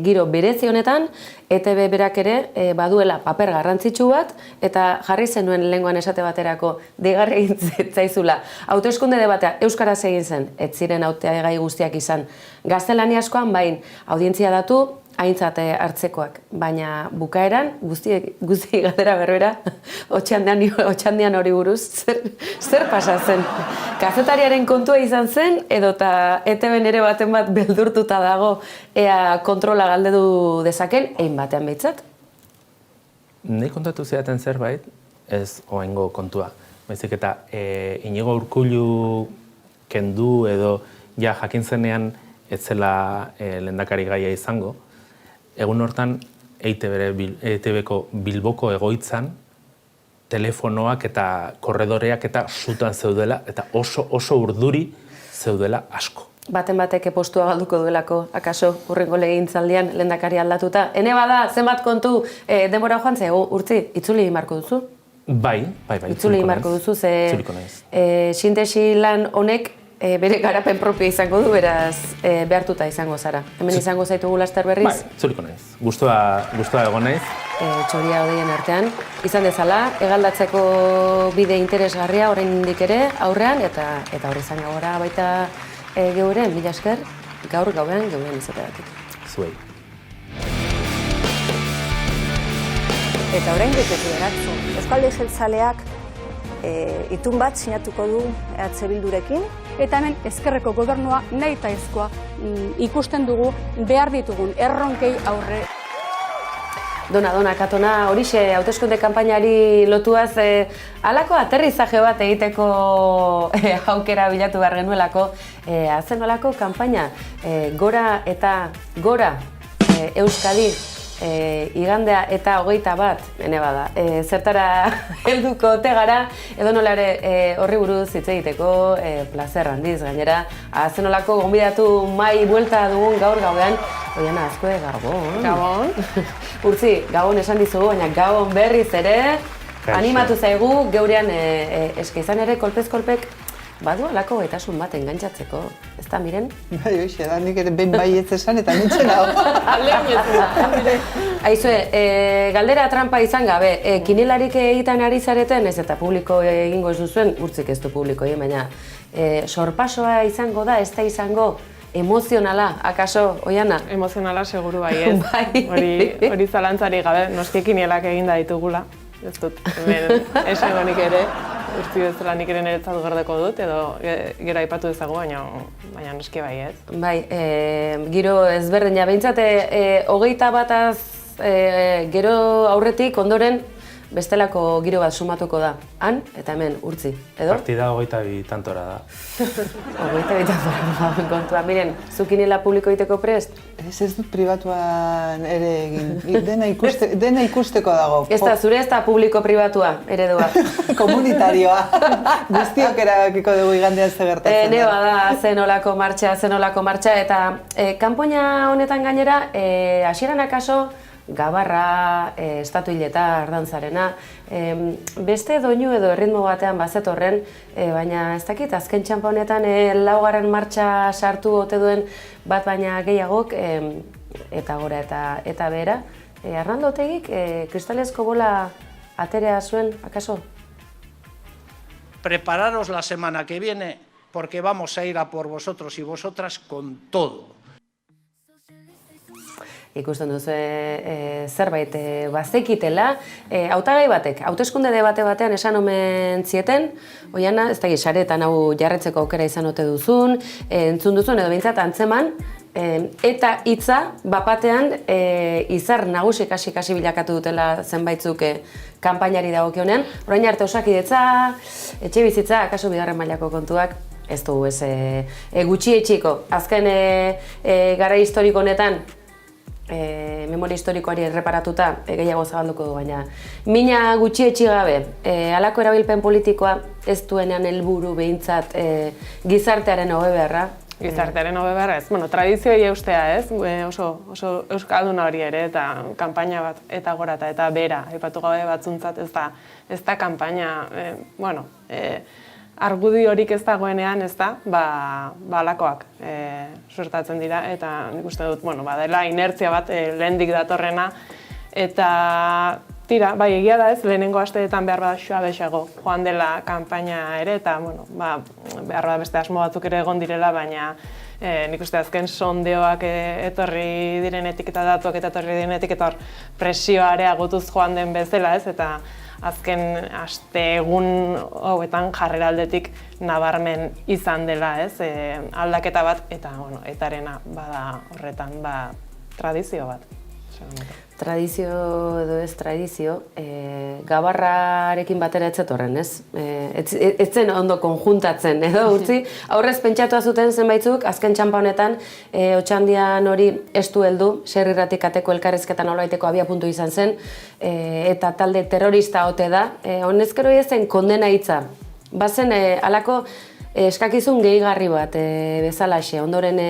giro berezi honetan, ETB berak ere baduela paper garrantzitsu bat, eta jarri zenuen lehengoan esate baterako deigarri egin zaizula. Hauteskunde debatea euskaraz egin zen, ez ziren hautagai guztiak izan. Gaztelaniazkoan bain, audientzia datu, aintzat hartzekoak, baina bukaeran, guzti galdera berbera, otxandian hori buruz, zer pasa zen? Kazetariaren kontua izan zen, edota ETB ere baten bat beldurtuta dago ea kontrola galdetu dezaken, egin batean behitzat? Nei kontatu zidaten zerbait, ez oaingo kontua. Baizik eta Inigo Urkullu kendu edo ja jakin zenean ez zela lehendakari gaia izango, egun hortan EITB-ko Bilboko egoitzan telefonoak eta korredoreak eta sutan zeudela eta oso urduri zeudela asko. Baten batek postua galduko duelako, akaso hurrengo legegintzaldian lehendakari aldatuta. Ene bada, zenbat kontu denbora joan ze, Urtzi, itzuli marko duzu? Bai. Itzuli marko duzu, ze sintesi lan honek bere garapen propio izango du, beraz behartuta izango zara. Hemen izango zaitugu laster berriz? Bai, itzuliko naiz. Gustua egon naiz. Txoria odeien artean. Izan dezala, hegaldatzeko bide interesgarria oraindik ere aurrean, eta hori izan gora baita geuren, mila esker, gaur gauean izateagatik. Zuei. Eta orain betetu eratzu. Euskalde Jeltzaleak itun bat sinatuko du EH Bildurekin. Eta hemen ezkerreko gobernua nahi eta ezkoa ikusten dugu behar ditugun erronkei aurre. Dona, katona, horixe hauteskunde kanpainari lotuaz halako aterrizaje bat egiteko aukera bilatu behar genuelako. Hazen olako kanpaina, gora eta gora Euskadi, igandea eta 21, ene bada. Zertara helduko ote gara, edo nola ere horri buruz hitz egiteko plazer handiz gainera. Hazen olako gonbidatu mai buelta dugun gaur gauean, Oiana Azkue, Gabon. Gabon. Urtzi, Gabon esan dizugu, baina Gabon berriz ere, animatu zaigu, geurean eske izan ere kolpez-kolpek badu alako gaitasun bat engantzatzeko, ez da, miren? Bai, hoxe, da nik ere behin baietz esan eta nintzen hau. Aizue, galdera trampa izan gabe, kinelarik egiten ari zareten, ez eta publiko egingo ez duzuen, Urtzik ez du publiko egin, baina sorpasoa izango da, ez da izango emozionala, akaso, Oiana? Emozionala seguru baiet. Hori zalantzari gabe, noski kinelak eginda ditugula. Ez dut, hemen esango nik ere, Urtzi bezala nik ere niretzat gordeko dut, edo gero aipatu dezago, baina noski baiet. Bai, giro ezberdina, behintzat, 21 gero aurretik ondoren bestelako giro bat sumatuko da. Han eta hemen, Urtzi, edo? Partida 22 tantora da. 22 tantora da, kontua. Miren, zukinela publiko egiteko prest? Ez dut pribatuan ere egin, dena ikusteko dago. Ez da, zure ez da publiko pribatua, eredua. Komunitarioa. Guztiok erabakiko dugu igandean ze gertatzen. Ne bada, zenolako martxa, eta kanpoina honetan gainera, hasieran akaso, Gabarra, Estatu Hileta, Ardantzarena, beste doinu edo erritmo batean bazetorren, baina ez dakit, azken txanpa honetan laugarren martxa sartu ote duen bat baina gehiagok, eta gora eta behera. Arnaldo Otegik, kristalezko bola aterea zuen, akaso? Prepararos la semana que viene, porque vamos a ir a por vosotros y vosotras con todo. Ikusten duzu zerbait bazekitela, hautagai batek, hauteskunde debate batean esan omen zieten, Oiana, ez dakit saretan hau jarretzeko aukera izan ote duzun, entzun duzun edo behintzat antzeman, eta hitza bapatean izar nagusi kasi bilakatu dutela zenbaitzuk kanpainari dagokionean, orain arte osakidetza, etxe bizitza, akaso bigarren mailako kontuak, ez dugu gutxi etxiko. Azken gara historiko honetan, memoria historikoari erreparatuta gehiago zabalduko du, baina mina gutxietsi gabe, halako erabilpen politikoa ez duenean helburu behintzat gizartearen hobe beharra. Gizartearen hobe beharra ez, tradizioei eustea ez, oso euskalduna hori ere, eta kanpaina bat, eta gora eta bera, aipatu gabe batzuntzat ez da kanpaina, argudi horik ez dagoenean, ez da, halakoak suertatzen dira, eta nik uste dut, dela inertzia bat lehendik datorrena, eta tira, egia da ez, lehenengo asteetan behar bada xoa joan dela kanpaina ere, eta behar bada beste asmo batzuk ere egon direla, baina nik uste azken sondeoak etorri direnetik eta datuak eta etorri direnetik, eta hor presioa areagotuz joan den bezala ez, eta azken aste egun hauetan jarrera aldetik nabarmen izan dela, ez? Aldaketa bat eta etarena bada horretan tradizio bat. Tradizio edo ez tradizio, Gabarrarekin batera ez zetorren, ez? Ez zen ondo konjuntatzen, edo utzi, aurrez pentsatua zuten zenbaitzuk, azken txanpa honetan, Otxandian hori ez du heldu, Serrirratik ateko elkarrizketan nolabaiteko abiapuntu izan zen, eta talde terrorista ote da, honezkero ez zen kondena hitza. Bazen, halako eskakizun gehigarri bat bezalaxe, ondoren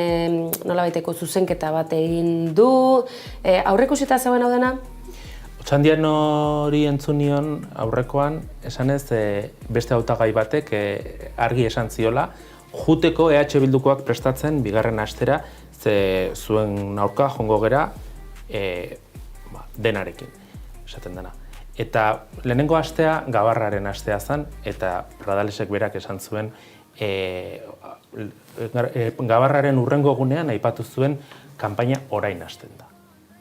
nolabaiteko zuzenketa bat egin du, aurreikusita zegoen hau dena? Otxandian hori entzun nion aurrekoan, esanez beste hautagai batek argi esan ziola, juteko EH Bildukoak prestatzen bigarren astera, ze zuen aurka jongo gera denarekin, esaten dena. Eta lehenengo astea Gabarraren astea zen, eta Pradalesek berak esan zuen Gabarraren urrengo egunean aipatu zuen kanpaina orain hasten da.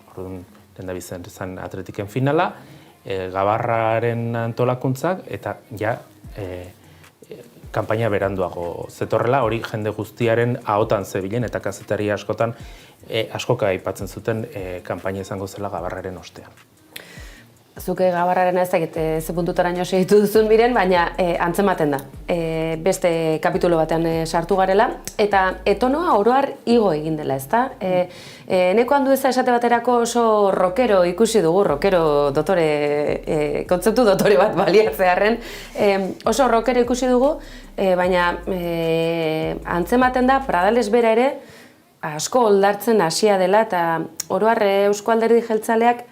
Orduan, lehendabizen zen atletiken finala, Gabarraren antolakuntzak, eta ja kanpaina beranduago zetorrela, hori jende guztiaren ahotan zebilen, eta kazetari askotan askoka aipatzen zuten kanpaina izango zela Gabarraren ostean. Zuke Gabarraren ez dakit ze puntutaraino segitu duzun biren, baina antzematen da. Beste kapitulo batean sartu garela, eta etonoa oroar igo egin dela, ezta? Neko handu eza esate baterako oso rockero ikusi dugu, rockero dotore, kontzeptu dotore bat baliatzearren, oso rockero ikusi dugu, baina antzematen da Pradales bera ere asko oldartzen hasia dela, eta oroar Eusko Alderdi Jeltzaleak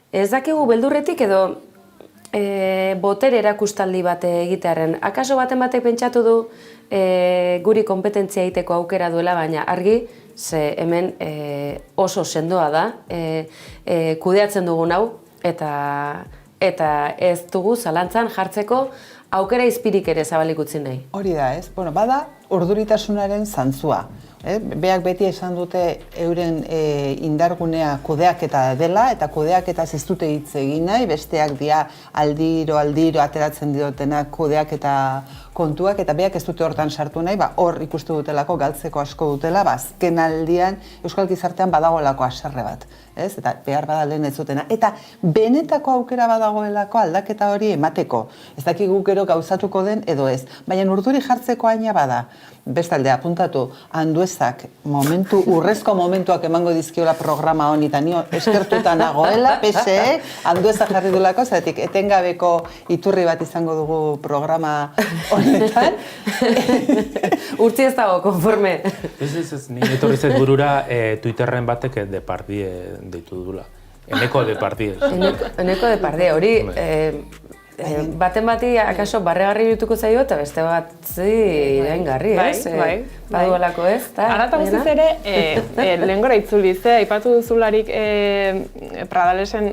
ez dakigu beldurretik edo botere erakustaldi bat egitearen. Akaso baten batek pentsatu du guri kompetentzia egiteko aukera duela, baina argi, ze hemen oso sendoa da, kudeatzen dugun hau, eta ez dugu zalantzan jartzeko aukera izpirik ere zabalik utzi nahi. Hori da, ez? Bada urduritasunaren zantzua. Beak beti esan dute euren indargunea kudeaketa dela, eta kudeaketa ez dute hitz egin nahi, besteak dia aldiro ateratzen diotenak kudeaketa kontuak, eta beak ez dute hortan sartu nahi, hor ikustu dutelako, galtzeko asko dutela, azken aldian Euskal Gizartean badagoelako haserre bat, ez? Eta behar badalen ez dutena. Eta benetako aukera badagoelako aldaketa hori emateko. Ez dakigu gero gauzatuko den edo ez. Baina urduri jartzeko aina bada. Bestalde, apuntatu, Anduezak urrezko momentuak emango dizkiola programa honi, eta nio eskertuta nagoela, PSE, Anduezak jarri dulako, zeratik etengabeko iturri bat izango dugu programa honetan. Urtzi ez dago, konforme. Ez, ni etorri zait burura Twitterren batek Depardie deitu dula. Eneko Depardieu. Eneko Depardieu, hori baten bati akaso barregarri dituko zaio eta beste bat iraingarri, ez? Baduelako ez, eta... Arata guztiz ere, lehen gora itzuli, aipatu duzularik Pradalesen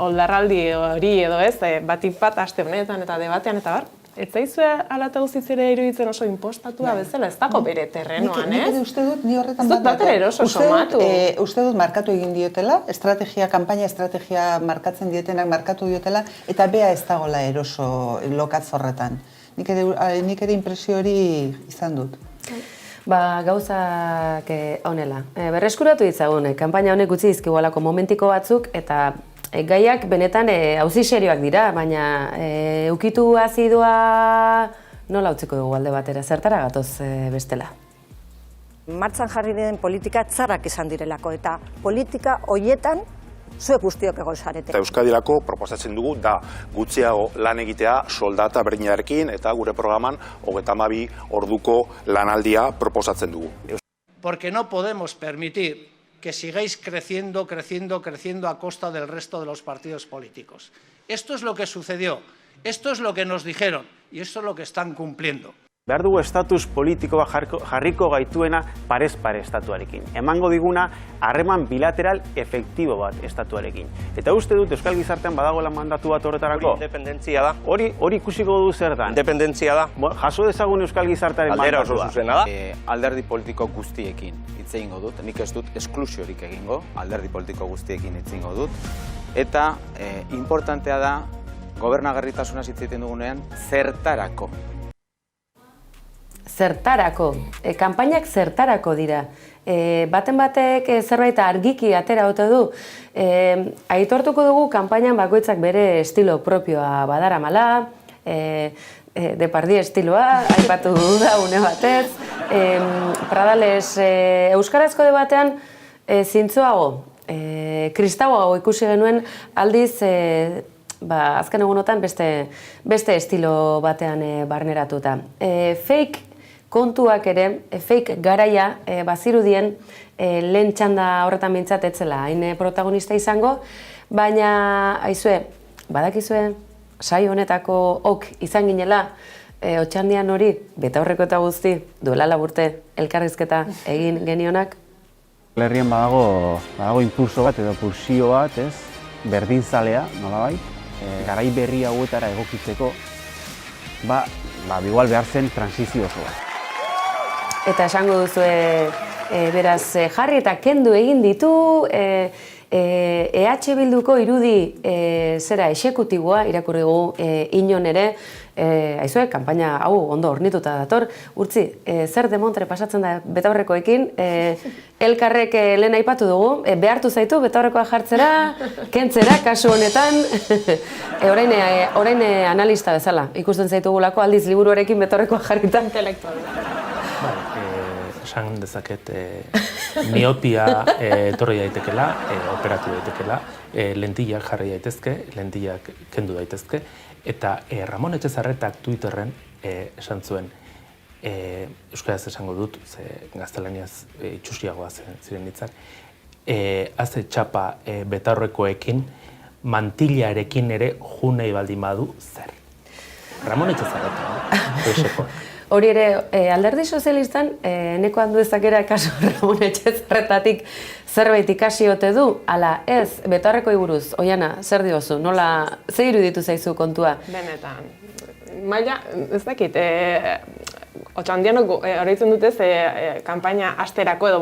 oldarraldi hori edo ez, batik bat aste honetan eta debatean eta bar. Ez zaizue alata guztiz ere iruditzen oso impostatua bezala, ez dago bere terrenoan, ez? Nik uste dut, ni horretan bat eroso somatu. Uste dut markatu egin diotela, kampaina estrategia markatzen dietenak markatu diotela, eta bea ez dagoela eroso lokatz horretan. Nik ere impresio hori izan dut. Gauzak honela. Berreskuratu ditzagun, kanpaina honek utzi dizkigualako momentiko batzuk, eta gaiak benetan auzi serioak dira, baina ukitu azidua nola utziko dugu alde batera, zertara gatoz bestela? Martxan jarri den politika txarrak izan direlako, eta politika hoietan zuek guztiok egon zarete. Euskadirako proposatzen dugu da gutxiago lan egitea soldata berdinarekin eta gure programan 32 orduko lanaldia proposatzen dugu. Porque no podemos permitir que sigáis creciendo a costa del resto de los partidos políticos. Esto es lo que sucedió, esto es lo que nos dijeron y esto es lo que están cumpliendo. Behar dugu estatus politikoa jarriko gaituena parez pare estatuarekin. Emango diguna harreman bilateral efektibo bat estatuarekin. Eta uste dut Euskal Gizartean badagoela mandatu bat horretarako. Independentzia da. Hori ikusiko du zer da. Independentzia da. Jaso dezagun Euskal Gizartearen mandatua. Aldera oso zuzena da. Alderdi politiko guztiekin hitz egingo dut. Nik ez dut esklusiorik egingo. Alderdi politiko guztiekin hitz egingo dut. Eta importantea da, gobernagarritasuna hitz egiten dugunean, zertarako. Zertarako, kanpainak zertarako dira. Baten batek zerbait argiki atera ote du. Aitortuko dugu kanpainan bakoitzak bere estilo propioa badaramala, Depardieu estiloa, aipatu da une batez. Pradales euskarazko debatean zintzoago, kristauago ikusi genuen aldiz azken egunotan beste estilo batean barneratuta. Fake kontuak ere, fake garaia bazirudien lehen txanda horretan bintzat etzela hain protagonista izango, baina aizue, badakizue, saio honetako izan ginela, otxandian hori, betaurreko eta guzti, duela laburte elkarrizketa egin genionak. Herrian badago impulso bat edo pulsio bat, ez? Berdinzalea, nolabait, garai berri hauetara egokitzeko, igual behar zen transizio oso bat. Eta esango duzue, beraz, jarri eta kendu egin ditu, EH Bilduko irudi zera esekutiboa irakurri dugu inon ere, aizue, kanpaina hau ondo ornituta dator, urtzi, zer demontre pasatzen da betaurrekoekin, elkarrek lehen aipatu dugu, behartu zaitu betaurrekoa jartzera, kentzera, kasu honetan, orain analista bezala, ikusten zaitugulako aldiz liburuarekin betaurrekoa jarritan. Esan dezaket miopia etorri daitekela, operatu daitekela, lentillak jarri daitezke, lentillak kendu daitezke, eta Ramon Etxezarretak Twitterren esan zuen, euskaraz esango dut, gaztelaniaz itxusiagoa ziren hitzak, haze txapa betaurrekoekin, mantilarekin ere junei baldin badu zer. Ramon Etxezarretak, Hori ere, alderdi sozialistan, eneko handu ezakera kaso Ramon Etxezarretatik zerbait ikasi ote du, ala ez, betaurrekoi buruz, Oiana, zer diozu, nola, ze iruditu zaizu kontua? Benetan, maila, ez dakit, otxandianok horretzen dutez kanpaina asterako edo,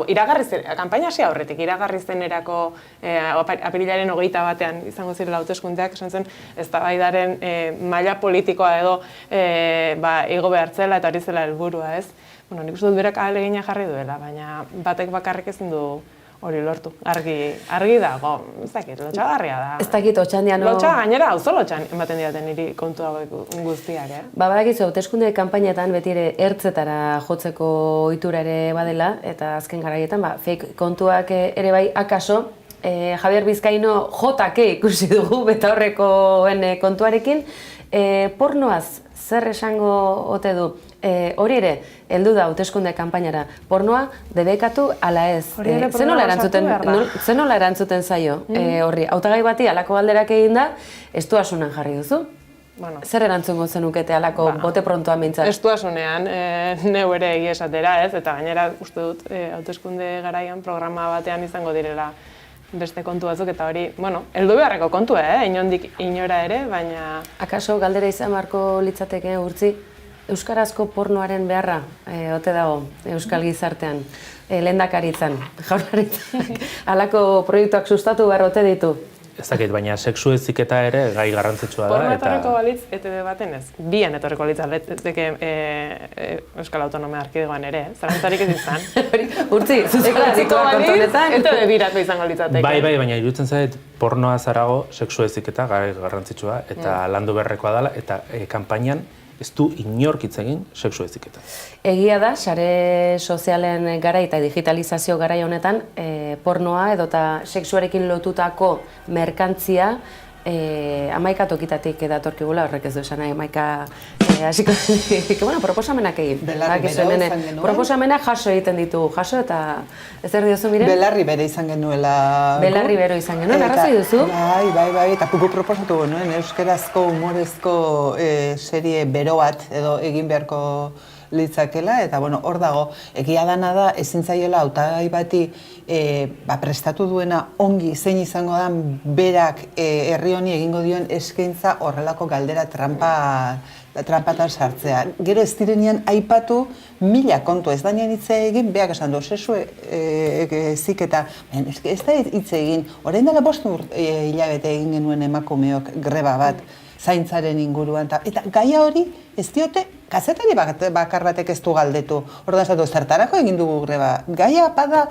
kanpaina hasi aurretik, iragarri zenerako apirilaren 21 izango zirela hauteskundeak, esan zen, eztabaidaren maila politikoa edo igo behartzela eta hori zela helburua, ez? Nik uste dut berak ahalegina jarri duela, baina batek bakarrik ezin du hori lortu. Argi dago, ez dakit, lotxagarria da. Ez dakit, otxandiano... Lotxa gainera, auzo lotxan ematen diaten niri kontu hauek guztiak, Badakizu, hauteskunde kanpainetan beti ere ertzetara jotzeko ohitura ere badela, eta azken garaietan, fake kontuak ere bai akaso, Javier Bizkaino jotake ikusi dugu betaurrekoen kontuarekin, pornoaz zer esango ote du? Hori ere, heldu da hauteskunde kanpainara. Pornoa debekatu ala ez. Zer nola erantzuten zaio horri? Hautagai bati alako galderak egin da, estuasunan jarri duzu? Zer erantzungo zenukete alako bote prontoan mintzat? Estuasunean, neu ere egia esatera, ez? Eta gainera, uste dut, hauteskunde garaian programa batean izango direla beste kontu batzuk, eta hori, heldu beharreko kontua, inondik inora ere, baina... Akaso galdera izan beharko litzateke Urtzi, euskarazko pornoaren beharra ote dago euskal gizartean, lehendakaritzan, jaurlaritzak, halako proiektuak sustatu behar ote ditu? Ez dakit, baina sexu heziketa ere gai garrantzitsua da. Porno etorreko balitz, ETV baten ez. Bian etorreko balitz, aldeteke Euskal Autonomia Erkidegoan ere, zarantzarik ez izan. Urtzi, zuzela zikoa kontonetan. ETV biratu izango litzateke. Bai, baina iruditzen zait, pornoa zarago sexu heziketa gai garrantzitsua, eta landu beharrekoa dela, eta kanpainan ez du inork hitz egin sexu heziketa. Egia da, sare sozialen garai eta digitalizazio garai honetan, pornoa edota sexuarekin lotutako merkantzia amaika tokitatik datorkigula, horrek ez du esan nahi, amaika hasiko proposamenak egin. Proposamenak jaso egiten ditugu, jaso eta ez erdi duzu miren? Belarri bere izan genuela. Belarri bere izan genuen, arrazoi duzu? Bai, eta puku proposatu genuen, euskerazko humorezko serie bero bat edo egin beharko litzakela, eta hor dago, egia dana da, ezin zaiola hautagai bati prestatu duena ongi zein izango da berak herri honi egingo dion eskaintza horrelako galdera trampatan sartzea. Gero ez direnean aipatu mila kontu, ez dainean hitz egin, beak esan du, sesu heziketa, ez da hitz egin, orain dela 5 hilabete egin genuen emakumeok greba bat, zaintzaren inguruan, eta gaia hori ez diote kazetari bakar batek ez du galdetu. Orduan esatu, zertarako egin dugu greba. Gaia bada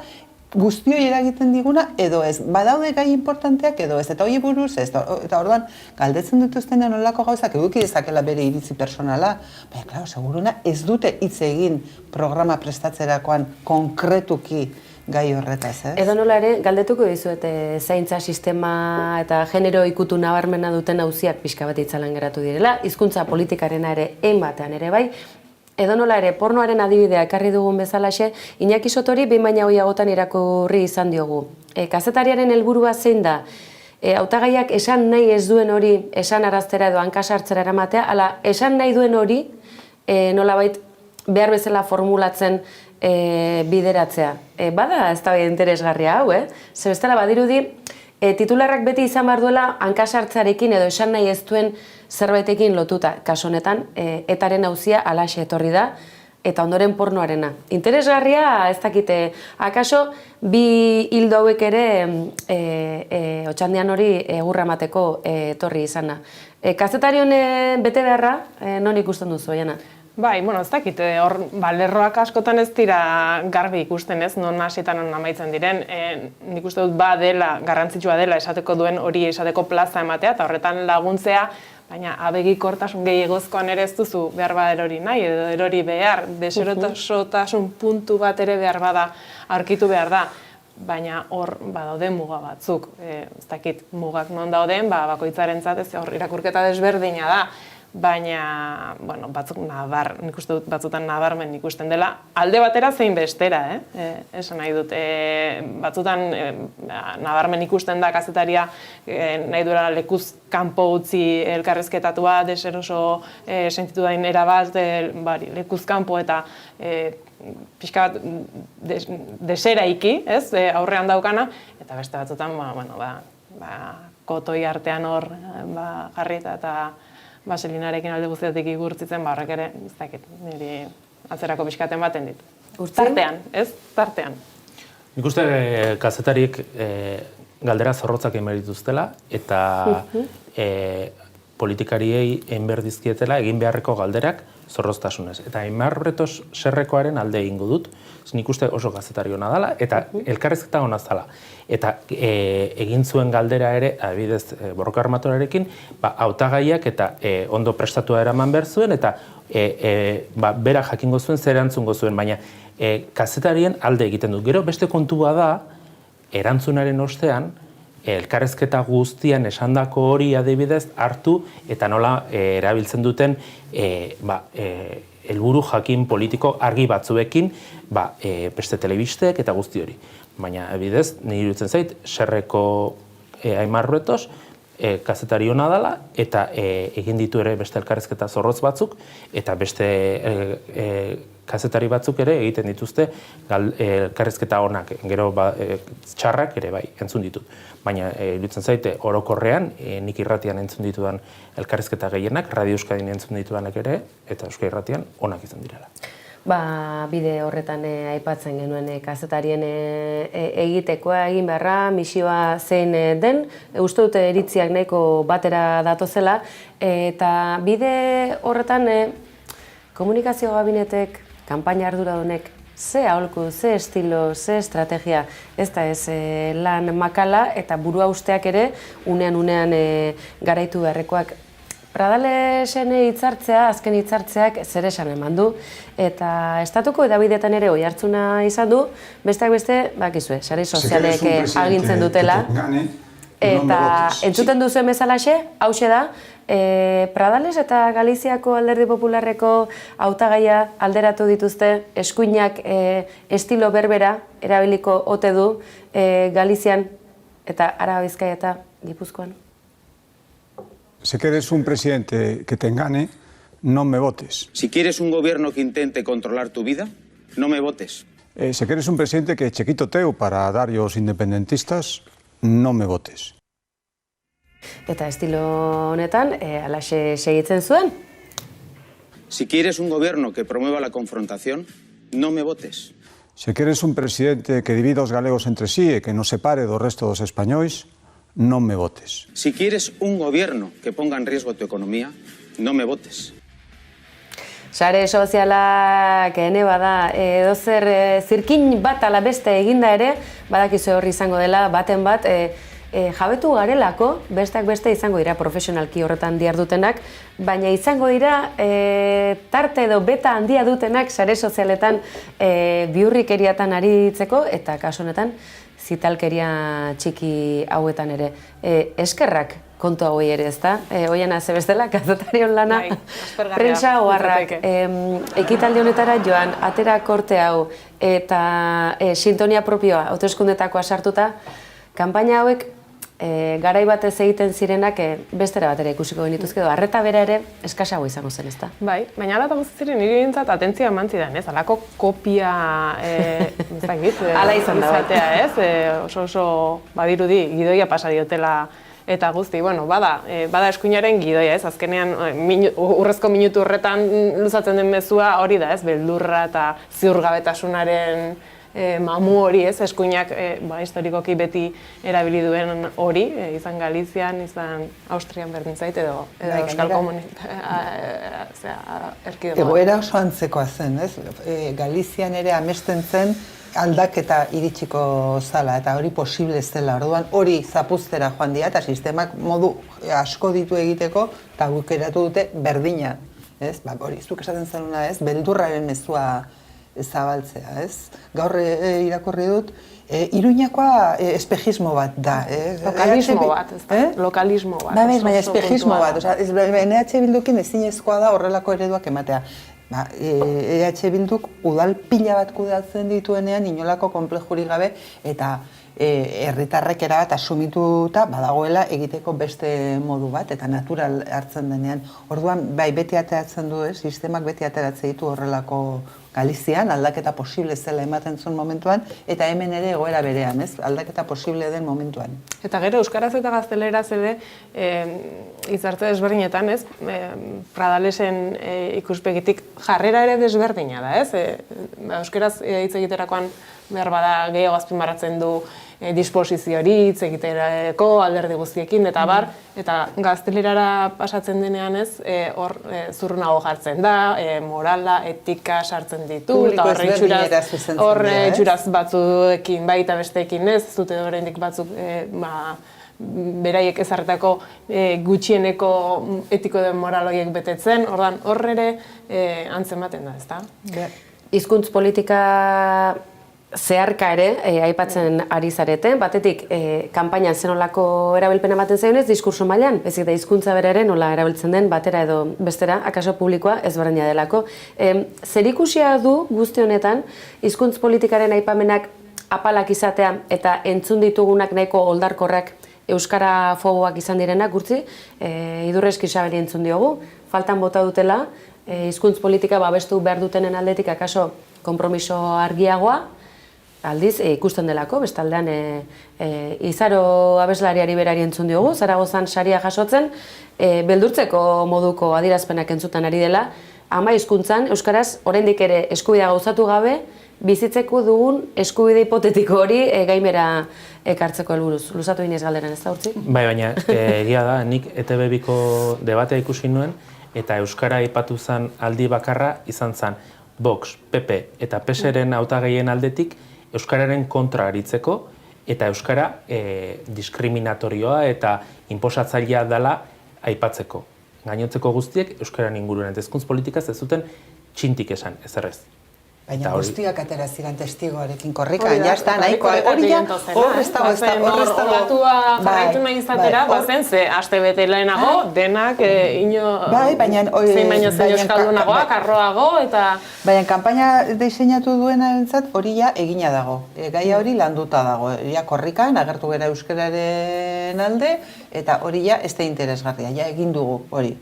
guztioi eragiten diguna edo ez. Badaude gai importanteak edo ez. Eta hori buruz ez. Eta orduan galdetzen dituztenean olako gauzak eduki dezakela bere iritzi personala. Baina, klaro, seguruna ez dute hitz egin programa prestatzerakoan konkretuki gai horretaz, ez? Edo nola ere, galdetuko dizuet zaintza sistema eta genero ikutu nabarmena duten auziak pixka bat itzalan geratu direla, hizkuntza politikarena ere batean ere bai, edo nola ere, pornoaren adibidea ekarri dugun bezalaxe, Iñaki Sotori behin baina hoiagotan irakurri izan diogu. Kazetariaren helburua zein da, hautagaiak esan nahi ez duen hori esan araztera edo hankasartzera eramatea, ala esan nahi duen hori nolabait behar bezala formulatzen bideratzea. Bada ez da interesgarria hau, Zer bestela badirudi, titularrak beti izan behar duela hankasartzearekin edo esan nahi ez duen zerbaitekin lotuta. Kasu honetan, etaren auzia alaxe etorri da, eta ondoren pornoarena. Interesgarria, ez dakite, akaso, bi hildo hauek ere otxandian hori egurra emateko etorri izana. Kazetarion bete beharra, non ikusten duzu, Oiana? Bai, ez dakit, hor lerroak askotan ez dira garbi ikusten ez, non hasietan non amaitzen diren. Nik uste dut dela, garrantzitsua dela esateko duen hori esateko plaza ematea, eta horretan laguntzea, baina abegikortasun gehiagozkoan ere ez duzu behar bada erori nahi, edo erori behar, deserotasun puntu bat ere behar bada aurkitu behar da. Baina hor badaude muga batzuk. Ez dakit, mugak non dauden, bakoitzarentzat ez hor irakurketa desberdina da. Baina, batzuk nik uste dut batzutan nabarmen ikusten dela, alde batera zein bestera, esan nahi dut. Batzutan nabarmen ikusten da kazetaria nahi duela lekuz kanpo utzi elkarrezketatua, deseroso sentitu dain erabat, lekuz kanpo eta pixka bat deseraiki, aurrean daukana, eta beste batzutan, kotoi artean hor jarri eta baselinarekin alde guztiatik igurtzitzen, horrek ere, ez dakit, niri atzerako pixkaten baten dit. Tartean, ez? Tartean. Nik uste kazetariek galdera zorrotzak egin behar dituztela, eta politikariei egin behar dizkietela egin beharreko galderak zorroztasunez. Eta Imarretos Serrekoaren alde egingo dut, nik uste oso kazetari hona dela, eta elkarrezketa hona zala. Eta egin zuen galdera ere, adibidez, Borroka Armatorarekin, hautagaiak eta ondo prestatua eraman behar zuen, eta bera jakingo zuen, zer erantzungo zuen, baina kazetarien alde egiten du. Gero beste kontua da, erantzunaren ostean, elkarrezketa guztian esandako hori adibidez hartu eta nola erabiltzen duten helburu jakin politiko argi batzuekin, beste telebistek eta guzti hori. Baina, bidez, nire iruditzen zait, Serreko Aimar Ruetos, kazetari hona dela, eta egin ditu ere beste elkarrizketa zorrotz batzuk, eta beste kazetari batzuk ere egiten dituzte elkarrizketa honak, gero txarrak ere bai, entzun ditut. Baina, iruditzen zaite, orokorrean, nik irratian entzun ditudan elkarrizketa gehienak, Radio Euskadin entzun ditudanak ere, eta Euskal Irratian onak izan direla. Bide horretan aipatzen genuen kazetarien egitekoa egin beharra, misioa zein den, uste dute iritziak nahiko batera datozela, eta bide horretan komunikazio gabinetek, kanpaina arduradunek, ze aholku, ze estilo, ze estrategia, ez da ez lan makala eta burua usteak ere unean garaitu beharrekoak. Pradalesen hitzartzea, azken hitzartzeak zer esan eman du, eta estatuko edabideetan ere oihartzuna izan du, besteak beste, bakizue, sare sozialek agintzen dutela, eta entzuten duzuen bezalaxe, hauxe da, Pradales eta Galiziako Alderdi Popularreko hautagaia alderatu dituzte, eskuinak estilo berbera erabiliko ote du Galizian eta Araba Bizkaia eta Gipuzkoan. Si quieres un presidente que te engane, no me votes. Si quieres un gobierno que intente controlar tu vida, no me votes. Si quieres un presidente que chequito teu para dar los independentistas, no me votes. Eta estilo honetan, alaxe segitzen zuen. Si quieres un gobierno que promueva la confrontación, no me votes. Si quieres un presidente que divida os galegos entre sí e que nos separe do resto dos españois, no me votes. Si quieres un gobierno que ponga en riesgo tu economía, no me votes. Sare sozialak ene bada, edozer zirkin bat ala beste eginda ere, badakizu horri izango dela, baten bat, jabetu garelako, besteak beste izango dira profesionalki horretan dihardutenak, baina izango dira tarte edo beta handia dutenak sare sozialetan bihurrikeriatan aritzeko, eta kasu honetan, zitalkeria txiki hauetan ere. Eskerrak kontu hauei ere, ezta? Oiana, ze bestela, kazetarion lana, prentsa oharrak, ekitaldi honetara joan, atera korte hau, eta sintonia propioa, hauteskundetakoa sartuta, kanpaina hauek garai batez egiten zirenak bestera batera ikusiko genituzke edo arreta bera ere eskasago izango zen, ezta? Bai, baina ala eta guztiziren niri bintzat atentzia eman zidan, ez? Alako kopia, ala izan da, ez? Oso badirudi gidoia pasa diotela eta guzti, bueno, bada eskuinaren gidoia, ez? Azkenean urrezko minutu horretan luzatzen den mezua hori da, ez? Beldurra eta ziurgabetasunaren mamu hori, ez, eskuinak historikoki beti erabili duen hori, izan Galizian, izan Austrian berdin zait, edo Euskal Erkidegoan. Egoera oso antzekoa zen, ez? Galizian ere amesten zen aldaketa iritsiko zala, eta hori posible zela. Orduan hori zapuztera joan dira, eta sistemak modu asko ditu egiteko, eta guk eratu dute berdina. Hori, zuk esaten zenuna, ez? Beldurraren mezua zabaltzea, ez? Gaur irakurri dut, Iruñakoa espejismo bat da. Lokalismo bat, ez da? Lokalismo bat. Baina espejismo bat. EH Bildukin ezinezkoa da horrelako ereduak ematea. EH Bilduk udal pila bat kudeatzen dituenean inolako konplejurik gabe eta herritarrek erabat asumituta badagoela egiteko beste modu bat eta natural hartzen denean. Orduan, bai, beti ateratzen du, sistemak beti ateratzen ditu horrelako Galizian, aldaketa posible zela ematen zuen momentuan, eta hemen ere egoera berean, ez? Aldaketa posible den momentuan. Eta gero, euskaraz eta gazteleraz ere, hitzarte desberdinetan, ez? Pradalesen ikuspegitik jarrera ere desberdina da, ez? Euskaraz hitz egiterakoan behar bada gehiago azpimarratzen du disposizio hori, hitz egiterako alderdi guztiekin, eta bar, eta gaztelerara pasatzen denean ez, hor zurrunago jartzen da, morala, etika sartzen ditu, eta horre itxuraz batzuekin baita besteekin ez, zute oraindik batzuk beraiek ezarretako gutxieneko etiko den moral horiek betetzen, ordan horre ere antzematen da, ezta? Hizkuntz politika zeharka ere, aipatzen ari zarete, batetik, kanpainan zenolako erabilpen ematen zaionez, diskurso mailan, ezik da hizkuntza bera ere nola erabiltzen den batera edo bestera, akaso publikoa ezberdina delako. Zerikusia du guzti honetan, hizkuntz politikaren aipamenak apalak izatea eta entzun ditugunak nahiko oldarkorrak euskara foboak izan direnak gurtzi, Idurrezki Xaberi entzun diogu, faltan bota dutela, hizkuntz politika babestu behar dutenen aldetik akaso konpromiso argiagoa, aldiz ikusten delako, bestaldean Izaro abeslariari berari entzun diogu, Zaragozan saria jasotzen, beldurtzeko moduko adierazpenak entzuten ari dela, ama hizkuntzan euskaraz oraindik ere eskubidea gauzatu gabe, bizitzeko dugun eskubide hipotetiko hori gaimera ekartzeko helburuz. Luzatu ginez galderan, ez da urtzi? Bai, baina egia da, nik ETB-biko debatea ikusi nuen, eta euskara aipatu zen aldi bakarra izan zen Vox, PP eta PSren hautagaien aldetik euskararen kontra aritzeko eta euskara diskriminatorioa eta inposatzailea dela aipatzeko. Gainotzeko guztiek euskararen inguruan eta hizkuntz politikaz ez zuten txintik esan, ezerrez. Baina guztiak atera ziren testigoarekin korrikan, jazta, nahikoa, hori ja, hor ez dago, Olatua jarraitu nahi izatera, bazen, ze aste bete lehenago, denak zein baino zein euskaldunagoak, arroago, eta... Baina, kanpaina diseinatu duena entzat, hori ja egina dago, gaia hori landuta dago, ja korrikan, agertu gara euskararen alde, eta hori ja ez da interesgarria, ja egin dugu hori.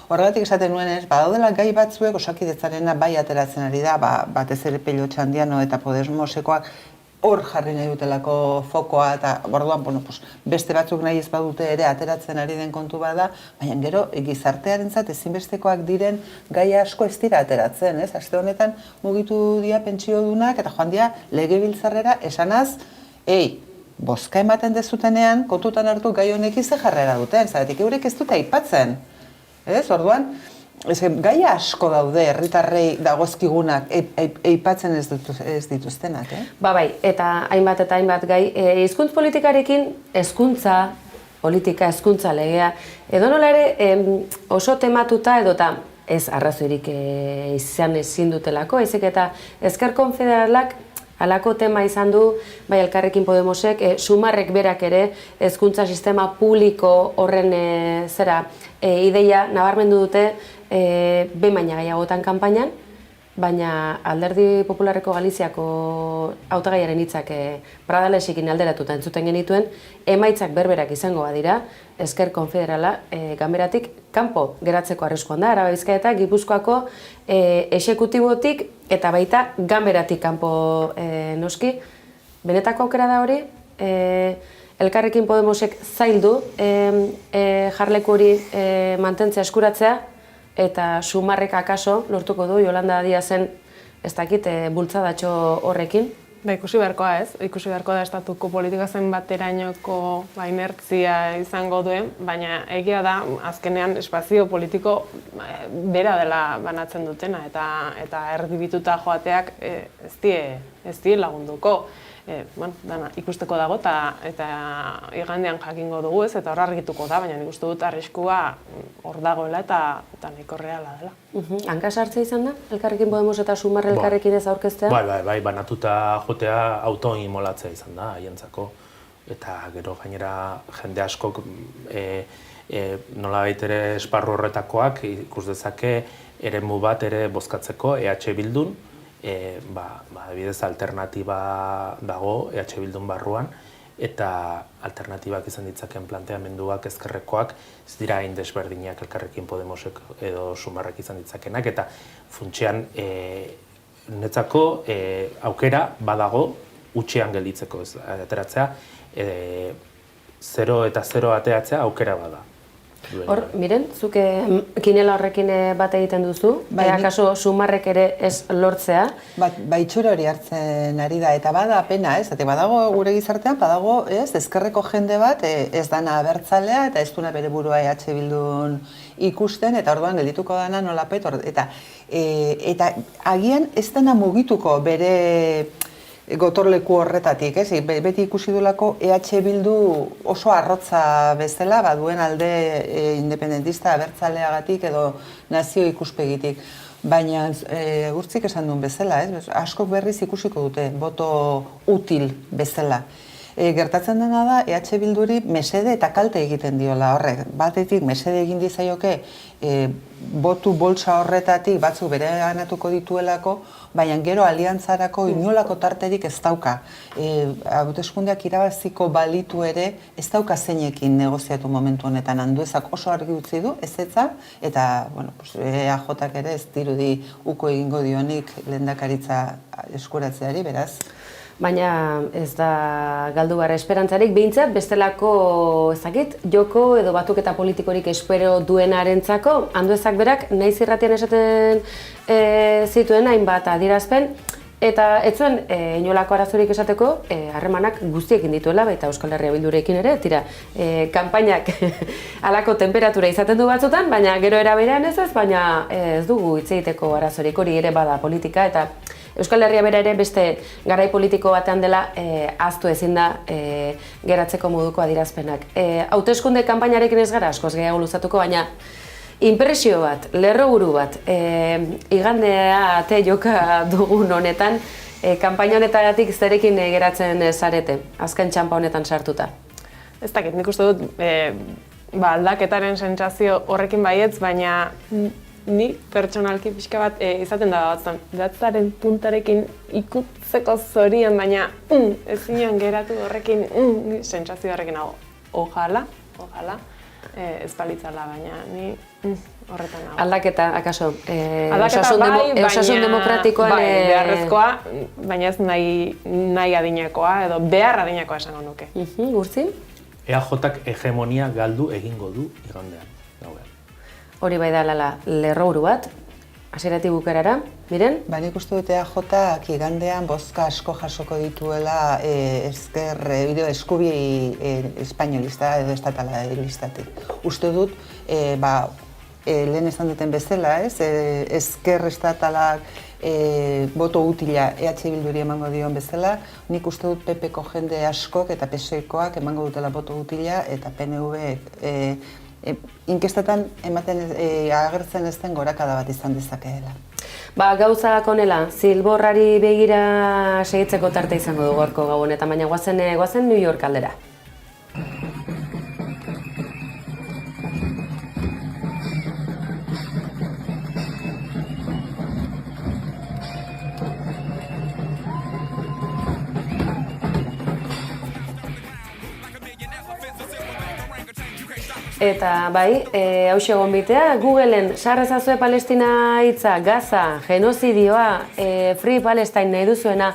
Horregatik esaten nuen ez, badaudela gai batzuek Osakidetzarena bai ateratzen ari da, batez ere Pello Txandiano eta Podemosekoak hor jarri nahi dutelako fokoa eta orduan beste batzuk nahi ez badute ere ateratzen ari den kontu bada, baina gero gizartearentzat ezinbestekoak diren gai asko ez dira ateratzen, ez? Aste honetan mugitu dira pentsiodunak eta joan dira legebiltzarrera esanaz, bozka ematen dezutenean kontutan hartu gai honekin ze jarrera duten, zaratik eurek ez dute aipatzen. Orduan, gaia asko daude herritarrei dagozkigunak aipatzen ez dituztenak. Bai, eta hainbat gai. Hizkuntz politikarekin hezkuntza politika, hezkuntza legea, edonola ere oso tematuta edota ez arrazoirik izan ezin dutelako, ezik eta Ezker Konfederalak halako tema izan du, bai Elkarrekin Podemosek, Sumarrek berak ere hezkuntza sistema publiko horren ideia nabarmendu dute behin baina gehiagotan kanpainan, baina Alderdi Popularreko Galiziako hautagaiaren hitzak Pradalesekin alderatuta entzuten genituen, emaitzak berberak izango badira, Ezker Konfederala ganberatik kanpo geratzeko arriskuan da, Araba Bizkaia eta Gipuzkoako exekutibotik eta baita ganberatik kanpo noski. Benetako aukera da hori, Elkarrekin Podemosek zaildu jarleku hori mantentzea eskuratzea, eta Sumarrek akaso lortuko du Yolanda Díazen ez dakit bultzadatxo horrekin. Ikusi beharkoa ez, ikusi beharko da estatuko politika zen baterainoko inertzia izango duen, baina egia da azkenean espazio politiko bera dela banatzen dutena eta erdibituta joateak ez die lagunduko. Ikusteko dago eta igandean jakingo dugu ez, eta hor argituko da, baina nik uste dut arriskua hor dagoela eta nahiko reala dela. Hanka sartzea izan da? Elkarrekin Podemos eta Sumarre elkarrekin ez aurkeztea? Bai, banatuta jotea autoimolatzea izan da, haientzako. Eta gero gainera jende askok nolabait ere esparru horretakoak ikus dezake eremu bat ere bozkatzeko EH Bildun, bidez alternatiba dago EH Bildun barruan, eta alternatibak izan ditzaken planteamenduak ezkerrekoak ez dira hain desberdinak Elkarrekin Podemosek edo Sumarrek izan ditzakenak, eta funtsean netzako aukera badago utxean gelditzeko ateratzea, 0 eta 0 ateatzea aukera bada. Hor, miren, zuke kinela horrekin bat egiten duzu, akaso Sumarrek ere ez lortzea. Itxura hori hartzen ari da, eta bada pena, ez? Badago gure gizartean, badago ezkerreko jende bat ez dana abertzalea eta ez duna bere burua EH Bildun ikusten, eta orduan geldituko dana nolapet, eta agian ez dena mugituko bere gotorleku horretatik, beti ikusi duelako EH Bildu oso arrotza bezala, duen alde independentista abertzaleagatik edo nazio ikuspegitik. Baina Urtzik esan duen bezala, askok berriz ikusiko dute, boto util bezala. Gertatzen dena da, EH Bilduri mesede eta kalte egiten diola horrek. Batetik mesede egin dizaioke botu boltsa horretatik batzuk bere ganatuko dituelako, baina gero aliantzarako inolako tarterik ez dauka. Hauteskundeak irabaziko balitu ere ez dauka zeinekin negoziatu momentu honetan. Anduezak oso argi utzi du, ezetza, eta EAJak ere ez dirudi uko egingo dionik lehendakaritza eskuratzeari, beraz. Baina ez da galdu gara esperantzarik, behintzat bestelako ezakit, joko edo batuketa politikorik espero duenarentzako, Anduezak berak nahiz irratian esaten zituen hainbat adierazpen, eta ez zuen inolako arazorik esateko harremanak guztiekin dituela, baita Euskal Herria Bildurekin ere, tira, kanpainak halako temperatura izaten du batzutan, baina gero eraberean ez, baina ez dugu hitz egiteko arazorik, hori ere bada politika, eta Euskal Herria bera ere beste garai politiko batean dela ahaztu ezin da geratzeko moduko adierazpenak. Hauteskunde kanpainarekin ez gara askoz gehiago luzatuko, baina inpresio bat, lerroburu bat, igandea ate joka dugun honetan, kanpaina honetatik zerekin geratzen zarete, azken txanpa honetan sartuta. Ez dakit, nik uste dut aldaketaren sentsazio horrekin baietz, baina ni pertsonalki pixka bat izaten da batzen. Datzaren puntarekin ikutzeko zorian, baina ezinean geratu horrekin, sentsazio horrekin nago. Ojalá, ez balitzala, baina ni horretan nago. Aldaketa, akaso? Osasun demokratikoan... Bai, beharrezkoa, baina ez nahi adinekoa, edo behar adinekoa esango nuke. Gurtzi? EAJak hegemonia galdu egingo du igandean. Hori bai da lala lerrouru bat, hasieratik bukaerara, Miren? Ba, nik uste dut EAJak igandean bozka asko jasoko dituela ezker eskubi espainolista edo estatala listatik. Uste dut, lehen esan duten bezala, ezker estatalak boto utila EH Bilduri emango dion bezala, nik uste dut PPko jende askok eta PSOEkoak emango dutela boto utila eta PNV inkestetan agertzen ez den gorakada bat izan dezakeela. Gauzak honela, zilborrari begira segitzeko tarte izango du gaurko gau honetan, baina goazen New York aldera. Eta bai, hauxe gonbitea, Googleen sarrezazue Palestina hitza, Gaza, genozidioa, Free Palestine nahi duzuena,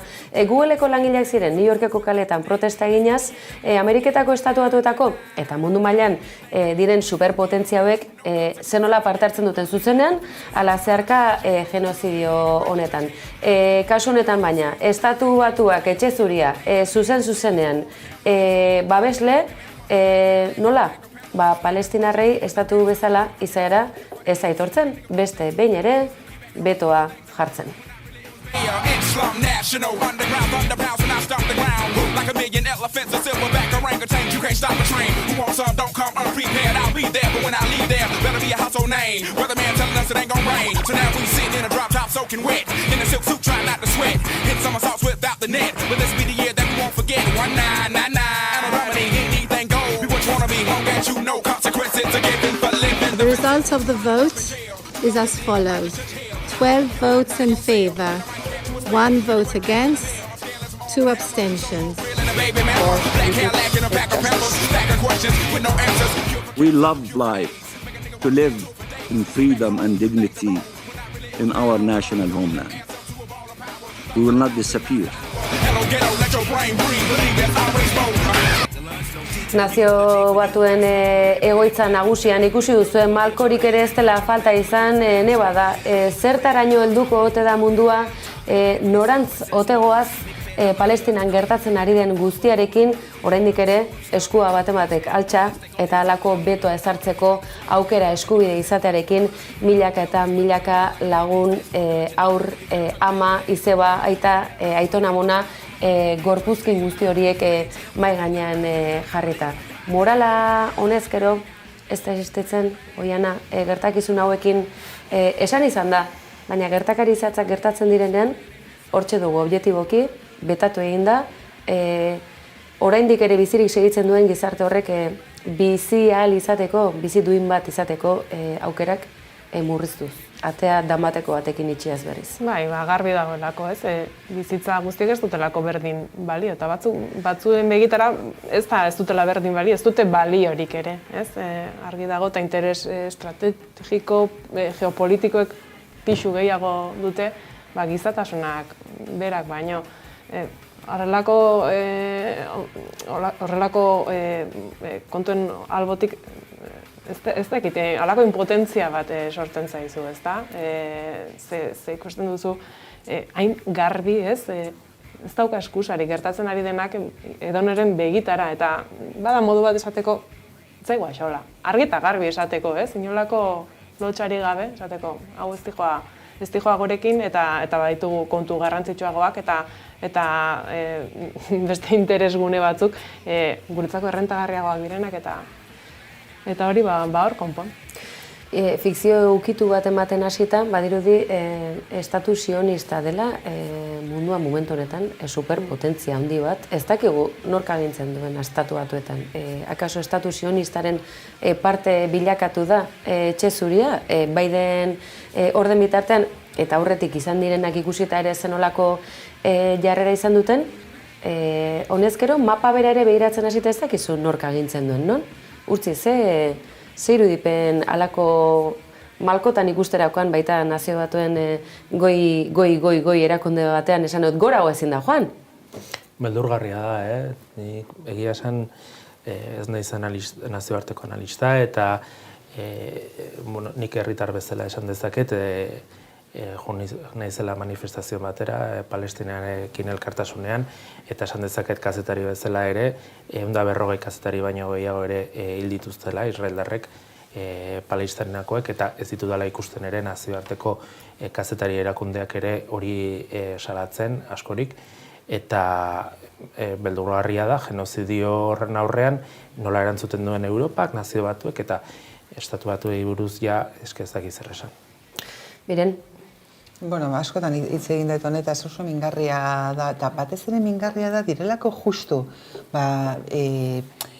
Googleeko langileak ziren New Yorkeko kaletan protesta eginaz, Ameriketako estatu batuetako eta mundu mailan diren superpotentzia hauek zenola parte hartzen duten zuzenean, ala zeharka genozidio honetan. Kasu honetan baina, estatu batuak etxe zuria, zuzenean, babesle, nola? Palestinarrei estatu bezala izaera ez aitortzen, beste behin ere betoa jartzen. The results of the vote is as follows. 12 votes in favor, 1 vote against, 2 abstentions. We love life, to live in freedom and dignity in our national homeland. We will not disappear. Nazio Batuen egoitza nagusian ikusi duzuen malkorik ere ez dela falta izan, bada, zertaraino helduko ote da mundua, norantz otegoaz Palestinan gertatzen ari den guztiarekin, oraindik ere eskua batek altxa eta halako betoa ezartzeko aukera eskubide izatearekin milaka eta milaka lagun, aur, ama, izeba, aita, aitona mona, gorpuzkin guzti horiek mahai gainean jarrita. Morala honezkero ez da existitzen, Oiana, gertakizun hauekin esan izan da, baina gertakari zehatzak gertatzen direnean, hortxe dugu objektiboki, betatu egin da, oraindik ere bizirik segitzen duen gizarte horrek bizi ahal izateko, bizi duin bat izateko aukerak murriztuz. Atea damateko batekin itxiaz berriz. Bai, garbi dagoelako, ez? Bizitza guztiek ez dutelako berdin balio, eta batzuen begitara ez dutela berdin balio, ez dute baliorik ere, ez? Argi dago eta interes estrategiko, geopolitikoek pixu gehiago dute, gizatasunak berak baino. Horrelako kontuen albotik ez dakit, halako impotentzia bat sortzen zaizu, ez da? Ze ikusten duzu, hain garbi, ez dauka eskusari, gertatzen ari denak edoneren begitara, eta bada modu bat esateko, zaigu axola, argi eta garbi esateko, ez? Inolako lotxari gabe, esateko, hau ez dijoa gorekin, eta baditugu kontu garrantzitsuagoak, eta beste interesgune batzuk guretzako errentagarriagoak direnak, eta hori hor konpon. Fikzio ukitu bat ematen hasita, badirudi estatu sionista dela mundua momentu honetan superpotentzia handi bat. Ez dakigu nork agintzen duen estatu batuetan. Akaso estatu sionistaren parte bilakatu da etxezuria, Biden orden bitartean, eta aurretik izan direnak ikusita ere zenolako jarrera izan duten, honezkero mapa bera ere begiratzen hasita ez dakizu nork agintzen duen, non? Urtzi, ze irudipen alako malkotan ikusterakoan baita Nazio Batuen goi erakunde batean esan dut gora ezin da joan? Beldurgarria da, Nik egia esan ez naiz nazioarteko analista eta nik herritar bezala esan dezaket naizela manifestazio batera Palestinarekin elkartasunean eta esan dezaket kazetari bezala ere 150 kazetari baino gehiago ere hil dituztela Israeldarrek Palestinakoek eta ez ditudala ikusten ere nazioarteko kazetari erakundeak ere hori salatzen askorik eta beldurgarria da genozidio horren aurrean nola erantzuten duen Europak, Nazio Batuek eta Estatu Batuei buruz ja ez dakit zer esan. Miren? Bueno, askotan hitz egin dut honetaz oso mingarria da, eta batez ere mingarria da direlako justu,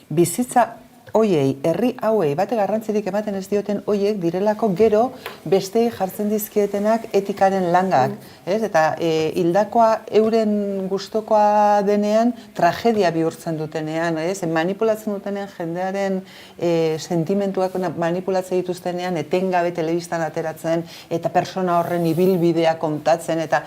bizitza hoiei, herri hauei, bate garrantzirik ematen ez dioten hoiek direlako gero bestei jartzen dizkietenak etikaren langak, ez? Eta hildakoa euren gustokoa denean tragedia bihurtzen dutenean, ez? Manipulatzen dutenean jendearen sentimentuak manipulatzen dituztenean etengabe telebistan ateratzen eta persona horren ibilbidea kontatzen eta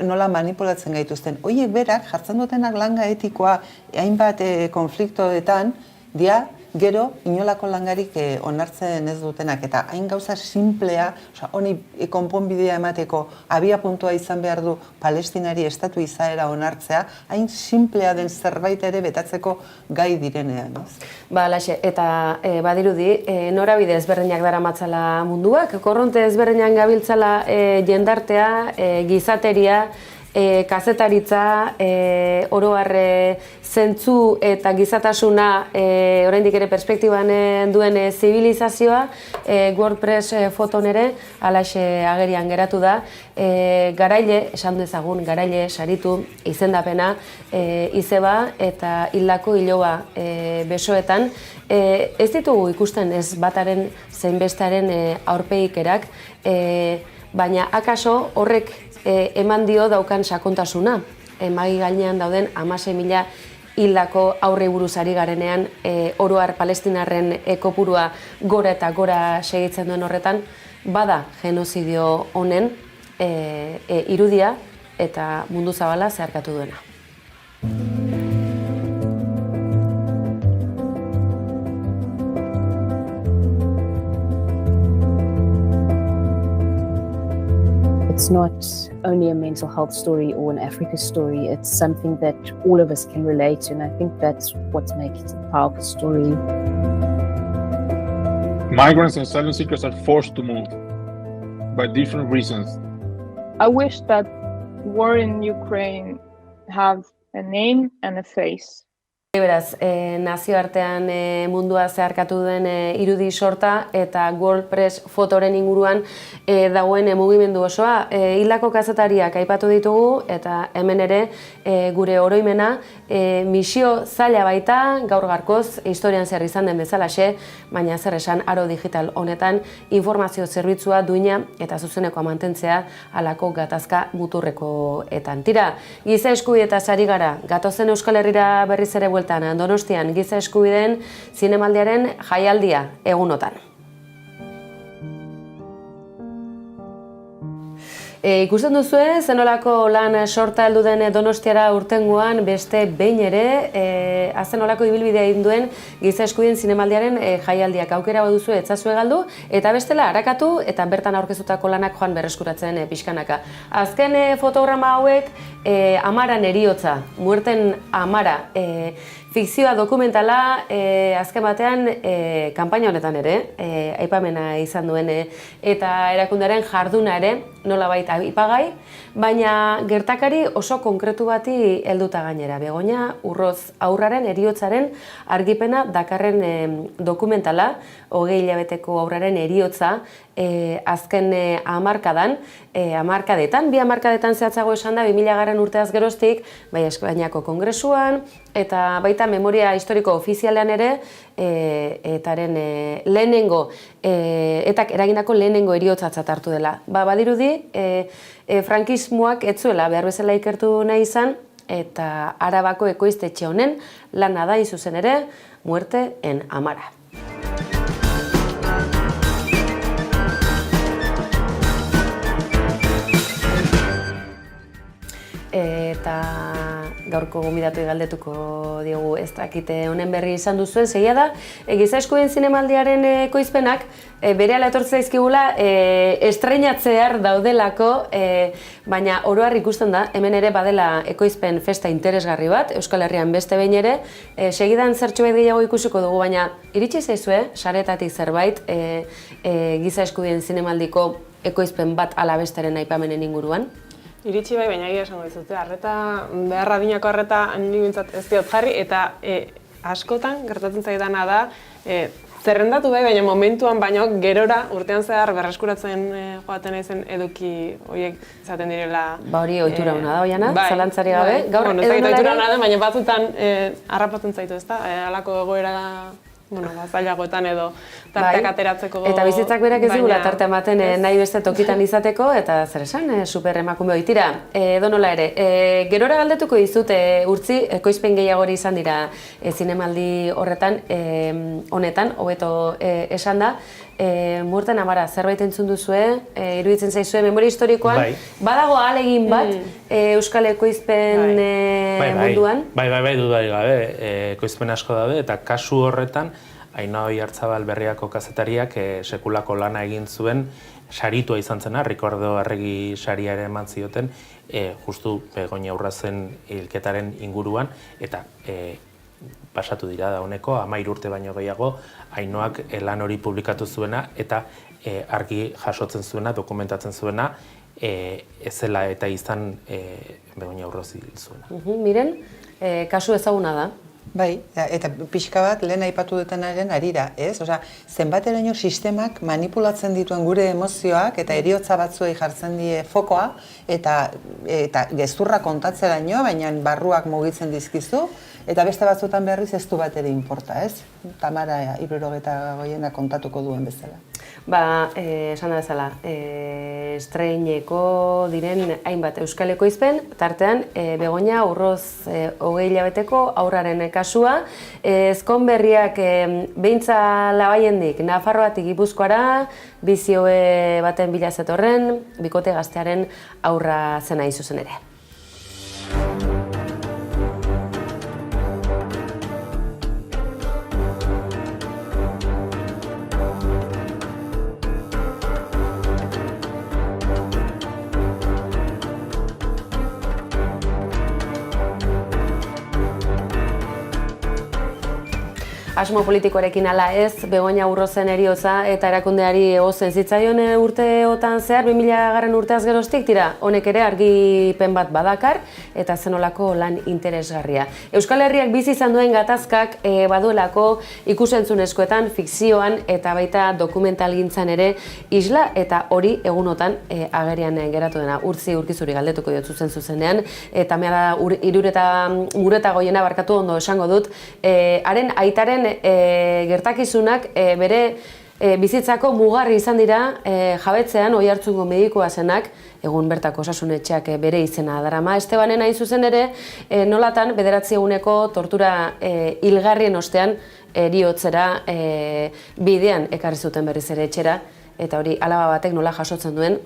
nola manipulatzen gaituzten. Hoiek berak jartzen dutenak langa etikoa hainbat konfliktoetan dia gero inolako langarik onartzen ez dutenak eta hain gauza simplea, honi konponbidea emateko abia puntua izan behar du Palestinari estatu izaera onartzea, hain simplea den zerbait ere betatzeko gai direnean. Alaxe, eta badirudi, norabide ezberdinak daramatzala munduak, korronte ezberdinak gabiltzala jendartea, gizateria, kazetaritza, oro har zentzu eta gizatasuna oraindik ere perspektiban duen zibilizazioa, WordPress foton ere halaxe agerian geratu da. Garaile, esan dezagun, garaile saritu izendapena izeba eta hildako iloba besoetan. Ez ditugu ikusten ez bataren zein bestearen aurpegikerak, baina akaso horrek eman dio daukan sakontasuna. Magi gainean dauden 16.000 hildako aurrei buruz ari garenean, oro har palestinarren kopurua gora eta gora segitzen duen horretan, bada genozidio honen irudia eta mundu zabala zeharkatu duena. It's not only a mental health story or an Africa story, it's something that all of us can relate to, and I think that's what makes it a powerful story. Migrants and asylum seekers are forced to move by different reasons. I wish that war in Ukraine have a name and a face. Beraz, nazioartean mundua zeharkatu den irudi sorta eta WordPress fotoren inguruan dagoen mugimendu osoa. Hildako kazetariak aipatu ditugu eta hemen ere gure oroimena misio zaila baita, gaur garkoz, historian zer izan den bezalaxe, baina zer esan aro digital honetan informazio zerbitzua duina eta zuzenekoa mantentzea halako gatazka muturrekoetan. Tira, giza eskubietaz ari gara, gatozen Euskal Herrira berriz ere Donostian giza eskubideen zinemaldiaren jaialdia egunotan. Ikusten duzue, zenolako lan sorta heldu den Donostiara urtengoan beste behin ere, azenolako ibilbidea egin duen giza eskubideen zinemaldiaren jaialdiak aukera baduzu etzazue galdu, eta bestela harakatu eta bertan aurkezutako lanak joan berreskuratzen pixkanaka. Azken fotograma hauek Amaran heriotza, muerten Amara, fikzioa dokumentala azken batean kanpaina honetan ere, aipamena izan duen eta erakundearen jarduna ere, nolabait aipagai, baina gertakari oso konkretu bati helduta gainera. Begoña Urroz haurraren heriotzaren argipena dakarren dokumentala, 20 hilabeteko haurraren heriotza, azken hamarkadetan, bi hamarkadetan zehatzago esan da, 2000 urteaz geroztik, bai Espainiako Kongresuan, eta baita memoria historiko ofizialean ere, etaren lehenengo, etak eragindako lehenengo heriotzat hartu dela. Badirudi, frankismoak ez zuela behar bezala ikertu nahi izan, eta Arabako ekoiztetxe honen lana da zuzen ere, muerte en Amara. Eta gaurko gonbidatuei galdetuko diogu ez dakite honen berri izan duzuen, segia da, giza eskubideen zinemaldiaren ekoizpenak berehala etortzen zaizkigula estreinatzear daudelako, baina oro har ikusten da, hemen ere badela ekoizpen festa interesgarri bat, Euskal Herrian beste behin ere, segidan zertxobait gehiago ikusiko dugu, baina iritsi zaizue, saretatik zerbait, giza eskubideen zinemaldiko ekoizpen bat ala besteren aipamenen inguruan? Iritsi bai, baina egia esango dizute, behar adinako arreta nintzat ez diot jarri, eta askotan gertatzen zaidana da, zerrendatu bai, baina momentuan baino gerora urtean zehar berreskuratzen joaten naizen eduki horiek izaten direla. Ba hori ohitura ona da, Oiana, zalantzari gabe. Gaur edo ohitura ona da, baina batzutan harrapatzen zaitu, ezta? Halako egoera zailagoetan edo tarteak ateratzeko. Eta bizitzak berak ez digula tarte ematen nahi beste tokitan izateko, eta zer esan, super emakume hori. Tira, edonola ere, gerora galdetuko dizut urtzi, ekoizpen gehiagori izan dira zinemaldi horretan, honetan, hobeto esan da, Muerten Amara, zerbait entzun duzue, iruditzen zaizue memoria historikoan, badago ahalegin bat Euskal ekoizpen munduan? Bai, dudarik gabe, ekoizpen asko daude, eta kasu horretan, Ainhoa Oiartzabal Berriako kazetariak sekulako lana egin zuen, saritua izan zena, Rikordo Arregi saria ere eman zioten, justu Begoña Urrazen hilketaren inguruan, eta pasatu dira dauneko, 13 urte baino gehiago, Ainhoak lan hori publikatu zuena, eta argi jasotzen zuena, dokumentatzen zuena, ezela eta izan Begoña Urroz hil zuena. Miren, kasu ezaguna da. Bai, eta pixka bat lehen aipatu dutenaren arira, ez? Osea, zenbateraino sistemak manipulatzen dituen gure emozioak eta heriotza batzuei jartzen die fokoa eta gezurra kontatzeraino, baina barruak mugitzen dizkizu, eta beste batzuetan berriz ez du bat ere inporta, ez? Tamara 79 kontatuko duen bezala. Esan da bezala, estreineko diren hainbat euskal ekoizpen, tartean Begoña Urroz 20 hilabeteko haurraren kasua, Ezkonberriak beintza Labaiendik Nafarroatik Gipuzkoara, bizioe baten bila zetorren, bikote gaztearen haurra zena zuzen ere. asmo politikoarekin ala ez, Begoña Urrozen heriotza eta erakundeari egozen zitzaion urteotan zehar, 2000 urteaz geroztik, tira, honek ere argipen bat badakar, eta zenolako lan interesgarria. Euskal Herriak bizi izan duen gatazkak baduelako ikusentzunezkoetan, fikzioan eta baita dokumentalgintzan ere isla, eta hori egunotan agerian geratu dena. Urkizuri galdetuko diot zuzenean, eta mea da Mureta Goiena barkatu ondo esango dut, haren aitaren gertakizunak bere bizitzako mugarri izan dira jabetzean Oiartzungo medikua zenak, egun bertako osasunetxeak bere izena darama. Estebanen hain zuzen ere, nolatan 9 eguneko tortura hilgarrien ostean heriotzera bidean ekarri zuten berriz ere etxera, eta hori alaba batek nola jasotzen duen,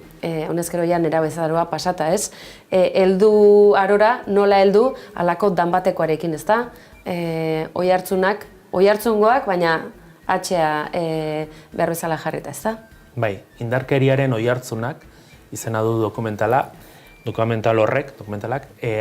honezkero ja nerabezaroa pasata ez, heldu arora nola heldu alako danbatekoarekin, ezta? Oiartzungoak, baina atxea behar bezala jarrita, ezta? Bai, indarkeriaren oihartzunak izena du dokumentalak,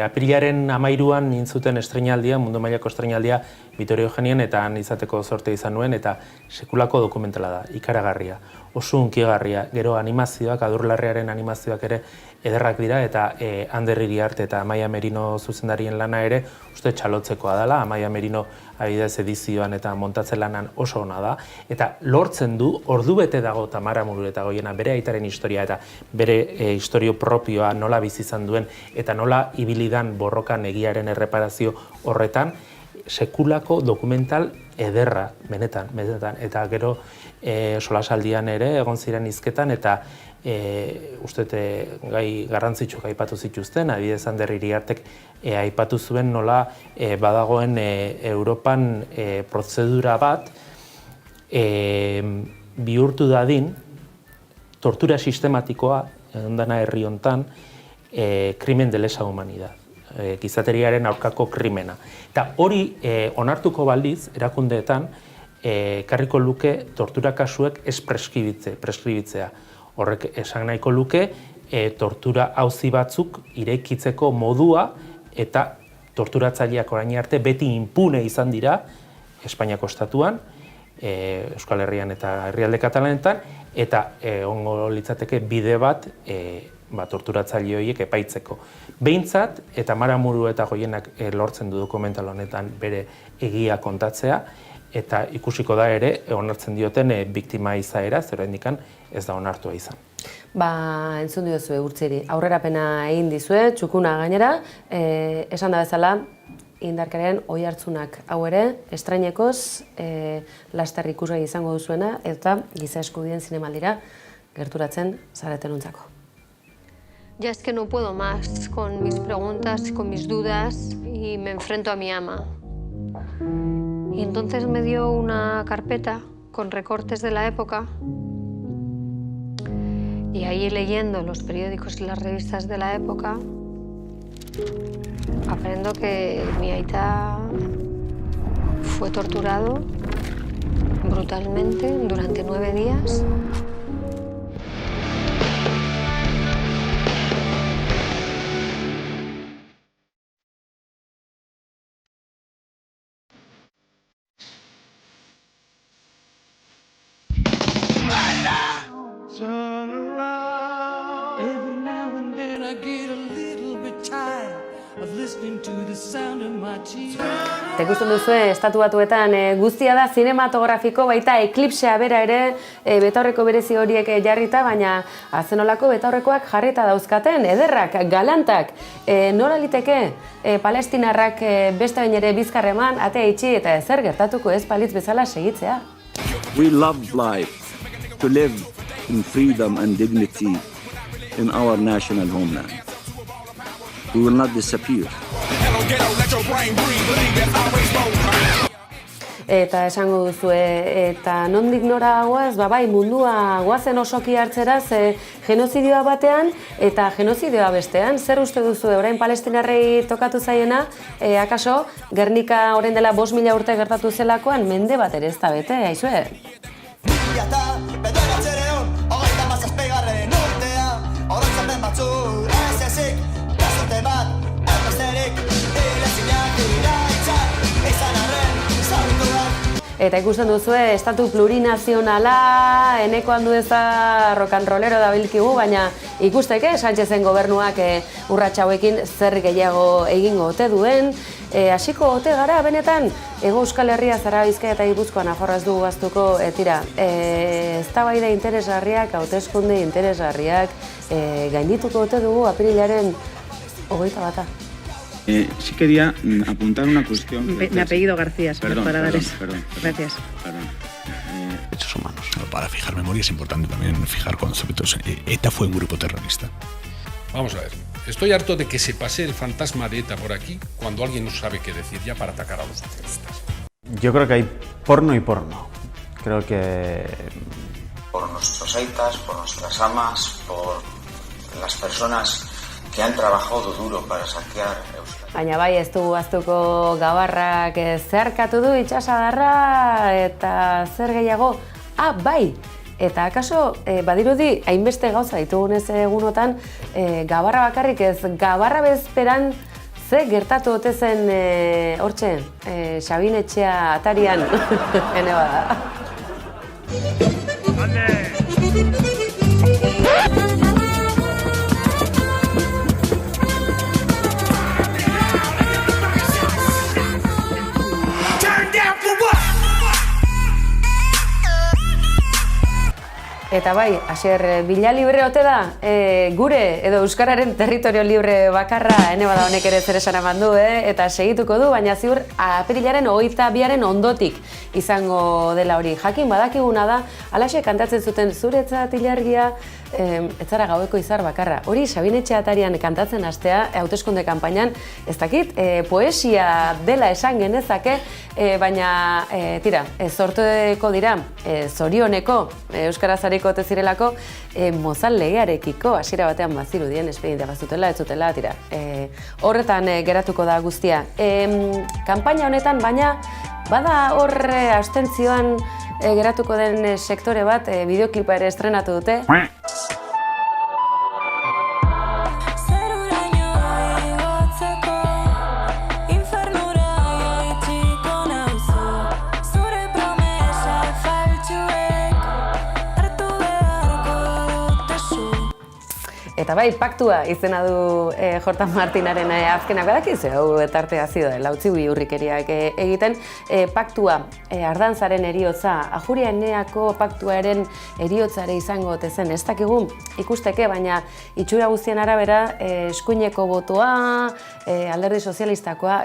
apirilaren 13an nintzuten estreinaldia, mundu mailako estreinaldia Vitorio Eugenien, eta han izateko sorte izan nuen, eta sekulako dokumentala da, ikaragarria, oso hunkigarria, gero animazioak, Adurlarrearen animazioak ere ederrak dira, eta Ander Iriarte eta Amaia Merino zuzendarien lana ere uste txalotzekoa dela, Amaia Merino adibidez edizioan eta montatze lanan oso ona da, eta lortzen du, ordubete dago Tamara Mureta Goiena bere aitaren historia eta bere historio propioa nola bizi izan duen, eta nola ibilidan borrokan egiaren erreparazio horretan, sekulako dokumental ederra, benetan, eta gero solasaldian ere egon ziren hizketan, eta ustete gai garrantzitsuk aipatu zituzten, adibidez Ander Iriartek aipatu zuen nola badagoen Europan prozedura bat bihurtu dadin tortura sistematikoa, ondana herri hontan, krimen de lesa humanidad, gizateriaren aurkako krimena. Eta hori onartuko baliz, erakundeetan, karriko luke tortura kasuek ez preskribitzea. Horrek esan nahiko luke, tortura auzi batzuk irekitzeko modua eta torturatzaileak orain arte beti inpune izan dira Espainiako estatuan, Euskal Herrian eta herrialde katalanetan, eta ongo litzateke bide bat torturatzaile horiek epaitzeko. Behintzat, eta Mara Muru eta Goienak lortzen du dokumental honetan bere egia kontatzea, eta ikusiko da ere, onartzen dioten biktima izaera, zer oraindikan ez da onartua izan. Entzun diozue Urtziri, aurrerapena egin dizue, txukuna gainera, esan da bezala, indarkeriaren oihartzunak hau ere, estrainekoz, laster ikusgai izango duzuena, eta giza eskubideen zinemaldira gerturatzen zaretenontzako. Ya es que no puedo más con mis preguntas, con mis dudas, y me enfrento a mi ama. Y entonces me dio una carpeta con recortes de la época, y ahí leyendo los periódicos y las revistas de la época, aprendo que mi aita fue torturado brutalmente durante 9 días. Eta ikusten duzue, Estatu Batuetan guztia da zinematografiko, baita eklipsea bera ere betaurreko berezi horiek jarrita, baina azenolako betaurrekoak jarrita dauzkaten, ederrak, galantak. Nola liteke palestinarrak beste bain ere bizkarreman, atea itxi eta ezer gertatuko ez palitz bezala segitzea. We love life, to live in freedom and dignity in our national homeland. We will not disappear. Eta esango duzue, eta nondik nora goaz, bai mundua goazen osoki hartzera, genozidioa batean eta genozidioa bestean. Zer uste duzue, orain palestinarrei tokatu zaiena, akaso, Gernika orain dela 5.000 urte gertatu zelakoan, mende bat ere ez da bete, aizue? eta ikusten duzue estatu plurinazionala, eneko handu ez da rokanrolero da bilkigu, baina ikusteke Sánchezen gobernuak urrats hauekin zer gehiago egingo ote duen. Hasiko ote gara, benetan, Hego Euskal Herria, Zara, Bizkaia eta Gipuzkoa Nafarroa ez dugu baztuko, tira, eztabaida interesgarriak, hauteskunde interesgarriak, gaindituko ote dugu apirilaren 21. Sí quería apuntar una cuestión. Mi apellido García, perdón, para dar eso. Perdón. Gracias. Hechos humanos. Para fijar memoria es importante también fijar conceptos. ETA fue un grupo terrorista. Vamos a ver, estoy harto de que se pase el fantasma de ETA por aquí cuando alguien no sabe qué decir ya para atacar a los socialistas. Yo creo que hay porno y porno. Creo que... Por nuestros aitas, por nuestras amas, por las personas que han trabajado duro para saquear Euskadi. Baina bai, ez dugu aztuko gabarrak zeharkatu du itxasadarra eta zer gehiago? Bai! Eta akaso, badirudi, hainbeste gauza ditugunez egunotan, gabarra bakarrik ez, gabarra bezperan ze gertatu ote zen hortxe, Sabin Etxea atarian, ene bada. Eta bai, Asier, bila libre ote da, gure edo Euskararen territorio libre bakarra, ene bada honek ere zer esan eman du, eta segituko du, baina ziur apirilaren 22 ondotik izango dela hori. Jakin badakiguna da, alaxe kantatzen zuten zuretzat ilargia, ez zara gaueko izar bakarra. Hori Sabin Etxea atarian kantatzen hastea, hauteskunde kanpainan, ez dakit, poesia dela esan genezake, baina tira, sortuko dira, zorioneko, Euskaraz hariko ote zirelako, Mozal legearekiko, hasiera batean bazirudien, espedientea bazutela, ez zutela, tira. Horretan geratuko da guztia. Kanpaina honetan, baina, bada horre abstentzioan geratuko den sektore bat, bideoklipa ere estrenatu dute. Eta bai, paktua izena du Jortan Martinaren azkenak badakizu, hau tarte hazido dela, utzi biurrikeriak egiten. Paktua, Ardantzaren eriotza, Ajuria Eneako paktuaren eriotzare izango ote zen, ez dakigu ikusteke, baina itxura guztien arabera eskuineko botoa, Alderdi Sozialistakoa,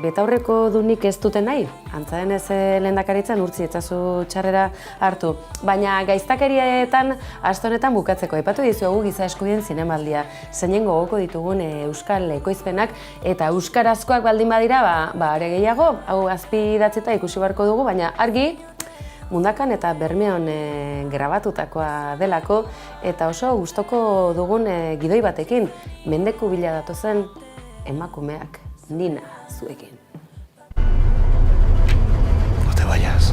betaurreko dunik ez duten nahi, antza denez lehendakaritzan urtzi etzazu txarrera hartu. Baina gaiztakerietan, aste honetan bukatzeko, aipatu dizuegu giza eskubideen zinemaldia, zeinen gogoko ditugun euskal ekoizpenak, eta euskarazkoak baldin badira, are gehiago, hau azpi idatzita ikusi beharko dugu, baina argi, Mundakan eta Bermeon grabatutakoa delako, eta oso gustoko dugun gidoi batekin, mendeku bila datozen emakumeak, Nina zuekin. No te vayas.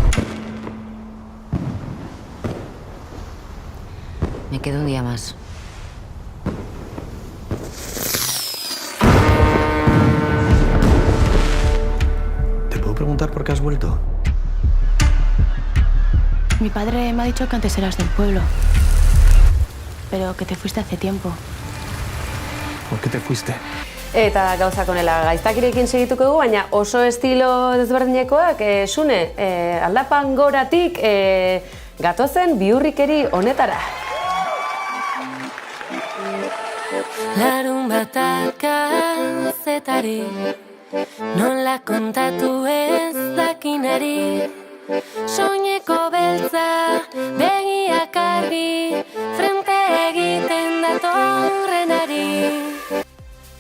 Me quedo un día más. ¿Te puedo preguntar por qué has vuelto? Mi padre me ha dicho que antes eras del pueblo, pero que te fuiste hace tiempo. ¿Por qué te fuiste? Eta gauzak honela gaiztakirekin segituko dugu, baina oso estilo desberdinekoak, Sune, aldapan goratik gatozen biurrikeri honetara. Larun batak kazetari, nola kontatu ez dakinari, soineko beltza, begiak argi, frente egiten datorrenari.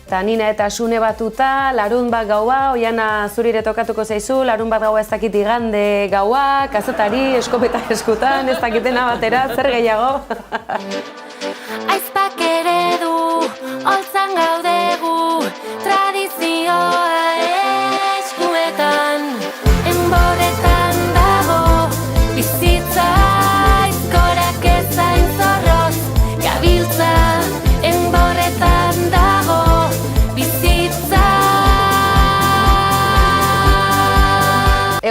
Eta Nina eta Sune batuta, larun bat gaua, Oiana zurire tokatuko zaizu, larun bat gaua ez dakit igande gaua, kazetari, eskopeta eskutan, ez dakitena batera, zer gehiago? Aizpak eredu, holtzan gaudegu, tradizioa eskuetan, enborretan dago, bizitza aizkorak ezain zorroz, gabiltza, enborretan dago,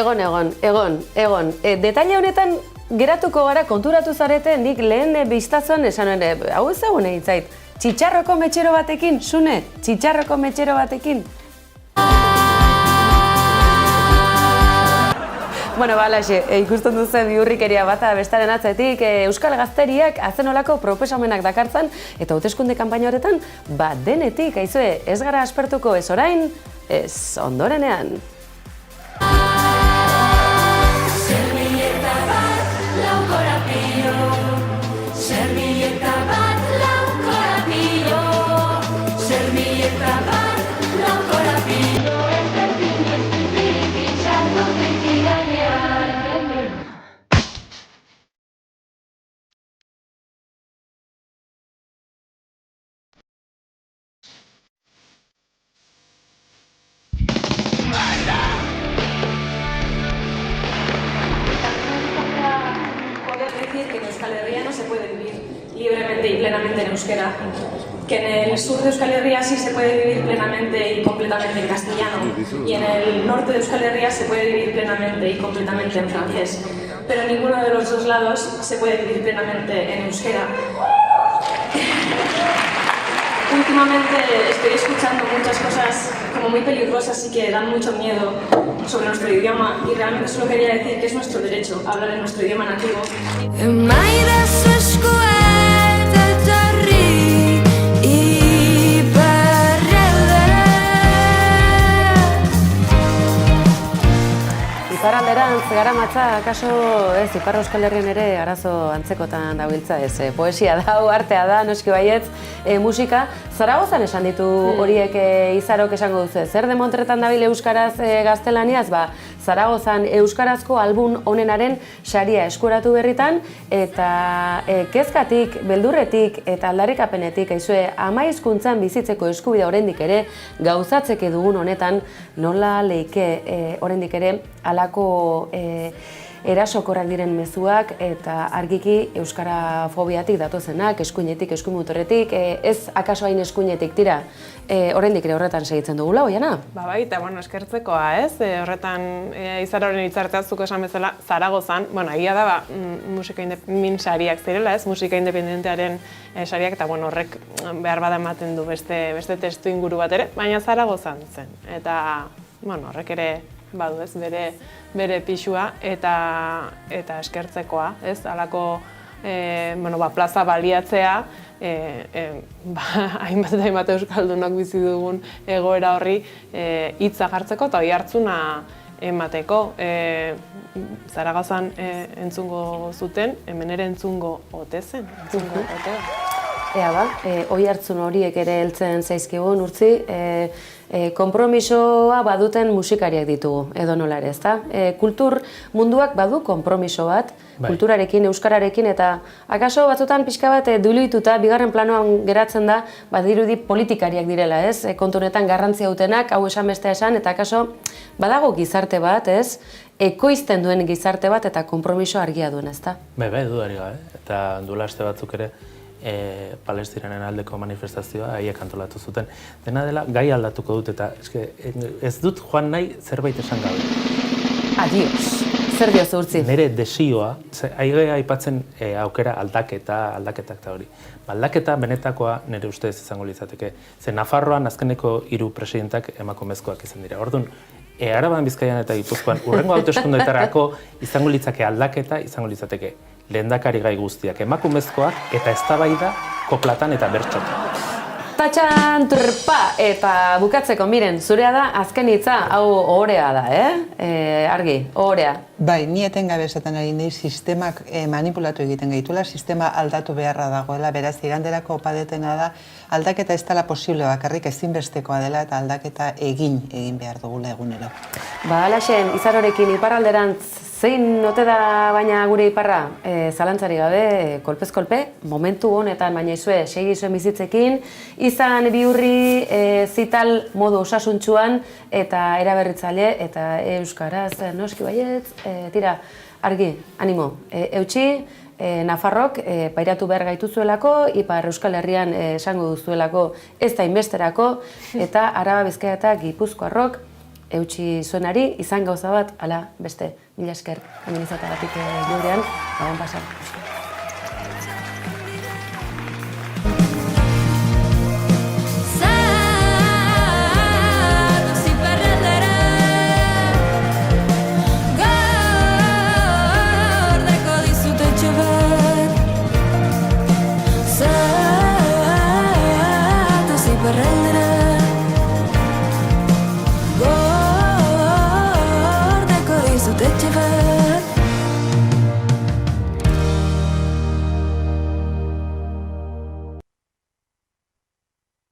Egon. Detaile honetan geratuko gara konturatu zarete, nik lehen biztazoan esan hau ezagun egin zait. Txitxarroko metxero batekin, Sune? Txitxarroko metxero batekin? Bueno, balaxe, ikusten duzu bihurrikeria bata bestaren atzetik, Euskal Gazteriak azenolako proposamenak dakartzan, eta hauteskunde kanpaina horretan, denetik, aizue, ez gara aspertuko ez orain, ez ondorenean. Libremente y plenamente en euskera, que en el sur de Euskal Herria sí se puede vivir plenamente y completamente en castellano, y en el norte de Euskal Herria se puede vivir plenamente y completamente en francés, pero en ninguno de los dos lados se puede vivir plenamente en euskera. Últimamente estoy escuchando muchas cosas como muy peligrosas y que dan mucho miedo sobre nuestro idioma, y realmente solo quería decir que es nuestro derecho hablar en nuestro idioma nativo. Iparralderantz garamatza, akaso ez, Ipar Euskal Herrian ere arazo antzekotan dabiltza ez. Poesia da, artea da, noski baietz, musika. Zaragozan esan ditu horiek Izarok esango duzu. Zer demontretan dabil euskaraz gaztelaniaz? Zaragozan euskarazko album onenaren saria eskuratu berritan, eta kezkatik, beldurretik eta aldarrikapenetik, aizue, ama hizkuntzan bizitzeko eskubidea oraindik ere gauzatzeke dugun honetan, nola leike oraindik ere halako erasokorrak diren mezuak eta argiki euskara fobiatik datozenak, eskuinetik, eskuimutorretik, ez akaso hain eskuinetik tira, oraindik ere horretan segitzen dugula, Oiana? Bai, eta eskertzekoa, ez? Horretan Izararen hitzarteazuk esan bezala Zaragozan, egia da, musika min sariak zirela, ez? Musika independentearen sariak, eta horrek behar bada ematen du beste testu inguru bat ere, baina Zaragozan zen. Eta horrek ere badu, ez? Bere pixua eta eskertzekoa, ez? Halako plaza baliatzea, hainbat eta hainbat euskaldunok bizi dugun egoera horri hitza jartzeko eta oihartzuna emateko. Zaragozan entzungo zuten, hemen ere entzungo ote zen, entzungo otea. Ea ba, oihartzun horiek ere heltzen zaizkigun, Urtzi, konpromisoa baduten musikariak ditugu, edo nola ere, ezta? Kultur munduak badu konpromiso bat, kulturarekin, euskararekin, eta akaso batzutan pixka bat diluituta, bigarren planoan geratzen da, badirudi politikariak direla, ez? Kontu honetan garrantzia dutenak, hau esan bestea esan, eta akaso badago gizarte bat, ez? Ekoizten duen gizarte bat eta konpromiso argia duen, ezta? Bai, dudarik gabe, eta duela aste batzuk ere Palestinanen aldeko manifestazioa haiek antolatu zuten. Dena dela, gai aldatuko dut, eta ez dut joan nahi zerbait esan gabe. Adios, zer diozu, Urtzi? Nire desioa, aigea aipatzen aukera aldaketak eta hori. Aldaketa benetakoa nire ustez izango litzateke. Ze Nafarroan azkeneko 3 presidentak emakumezkoak izan dira. Orduan, Araban, Bizkaian eta Gipuzkoan urrengo hauteskundeetarako izango litzake aldaketa, izango litzateke lehendakari gai guztiak emakumezkoak eta eztabaida koplatan eta bertsotan. Tatxan, turpa! Eta bukatzeko, miren, zurea da azken hitza, hau ohorea da, Argi, ohorea. Bai, ni etengabe esaten ari nahi sistemak manipulatu egiten gaituela, sistema aldatu beharra dagoela, beraz, iganderako opadetena da, aldaketa ez dela posible bakarrik ezinbestekoa dela eta aldaketa egin behar dugula egunero. Alaxen, Izarorekin iparralderantz zein ote da baina gure iparra? Zalantzari gabe, kolpez kolpe, momentu honetan, baina izue, segi zuen bizitzekin, izan bihurri zital modu osasuntsuan eta eraberritzaile eta euskaraz noski baietz, tira, argi, animo, eutxi, Nafarrok pairatu behar gaituzuelako, Ipar Euskal Herrian esango duzuelako ez da inbesterako, eta Araba, Bizkaia eta Gipuzkoarrok eutxi zuenari, izan gauza bat, ala beste, mila esker, hemen izatagatik geurean, gabon pasa.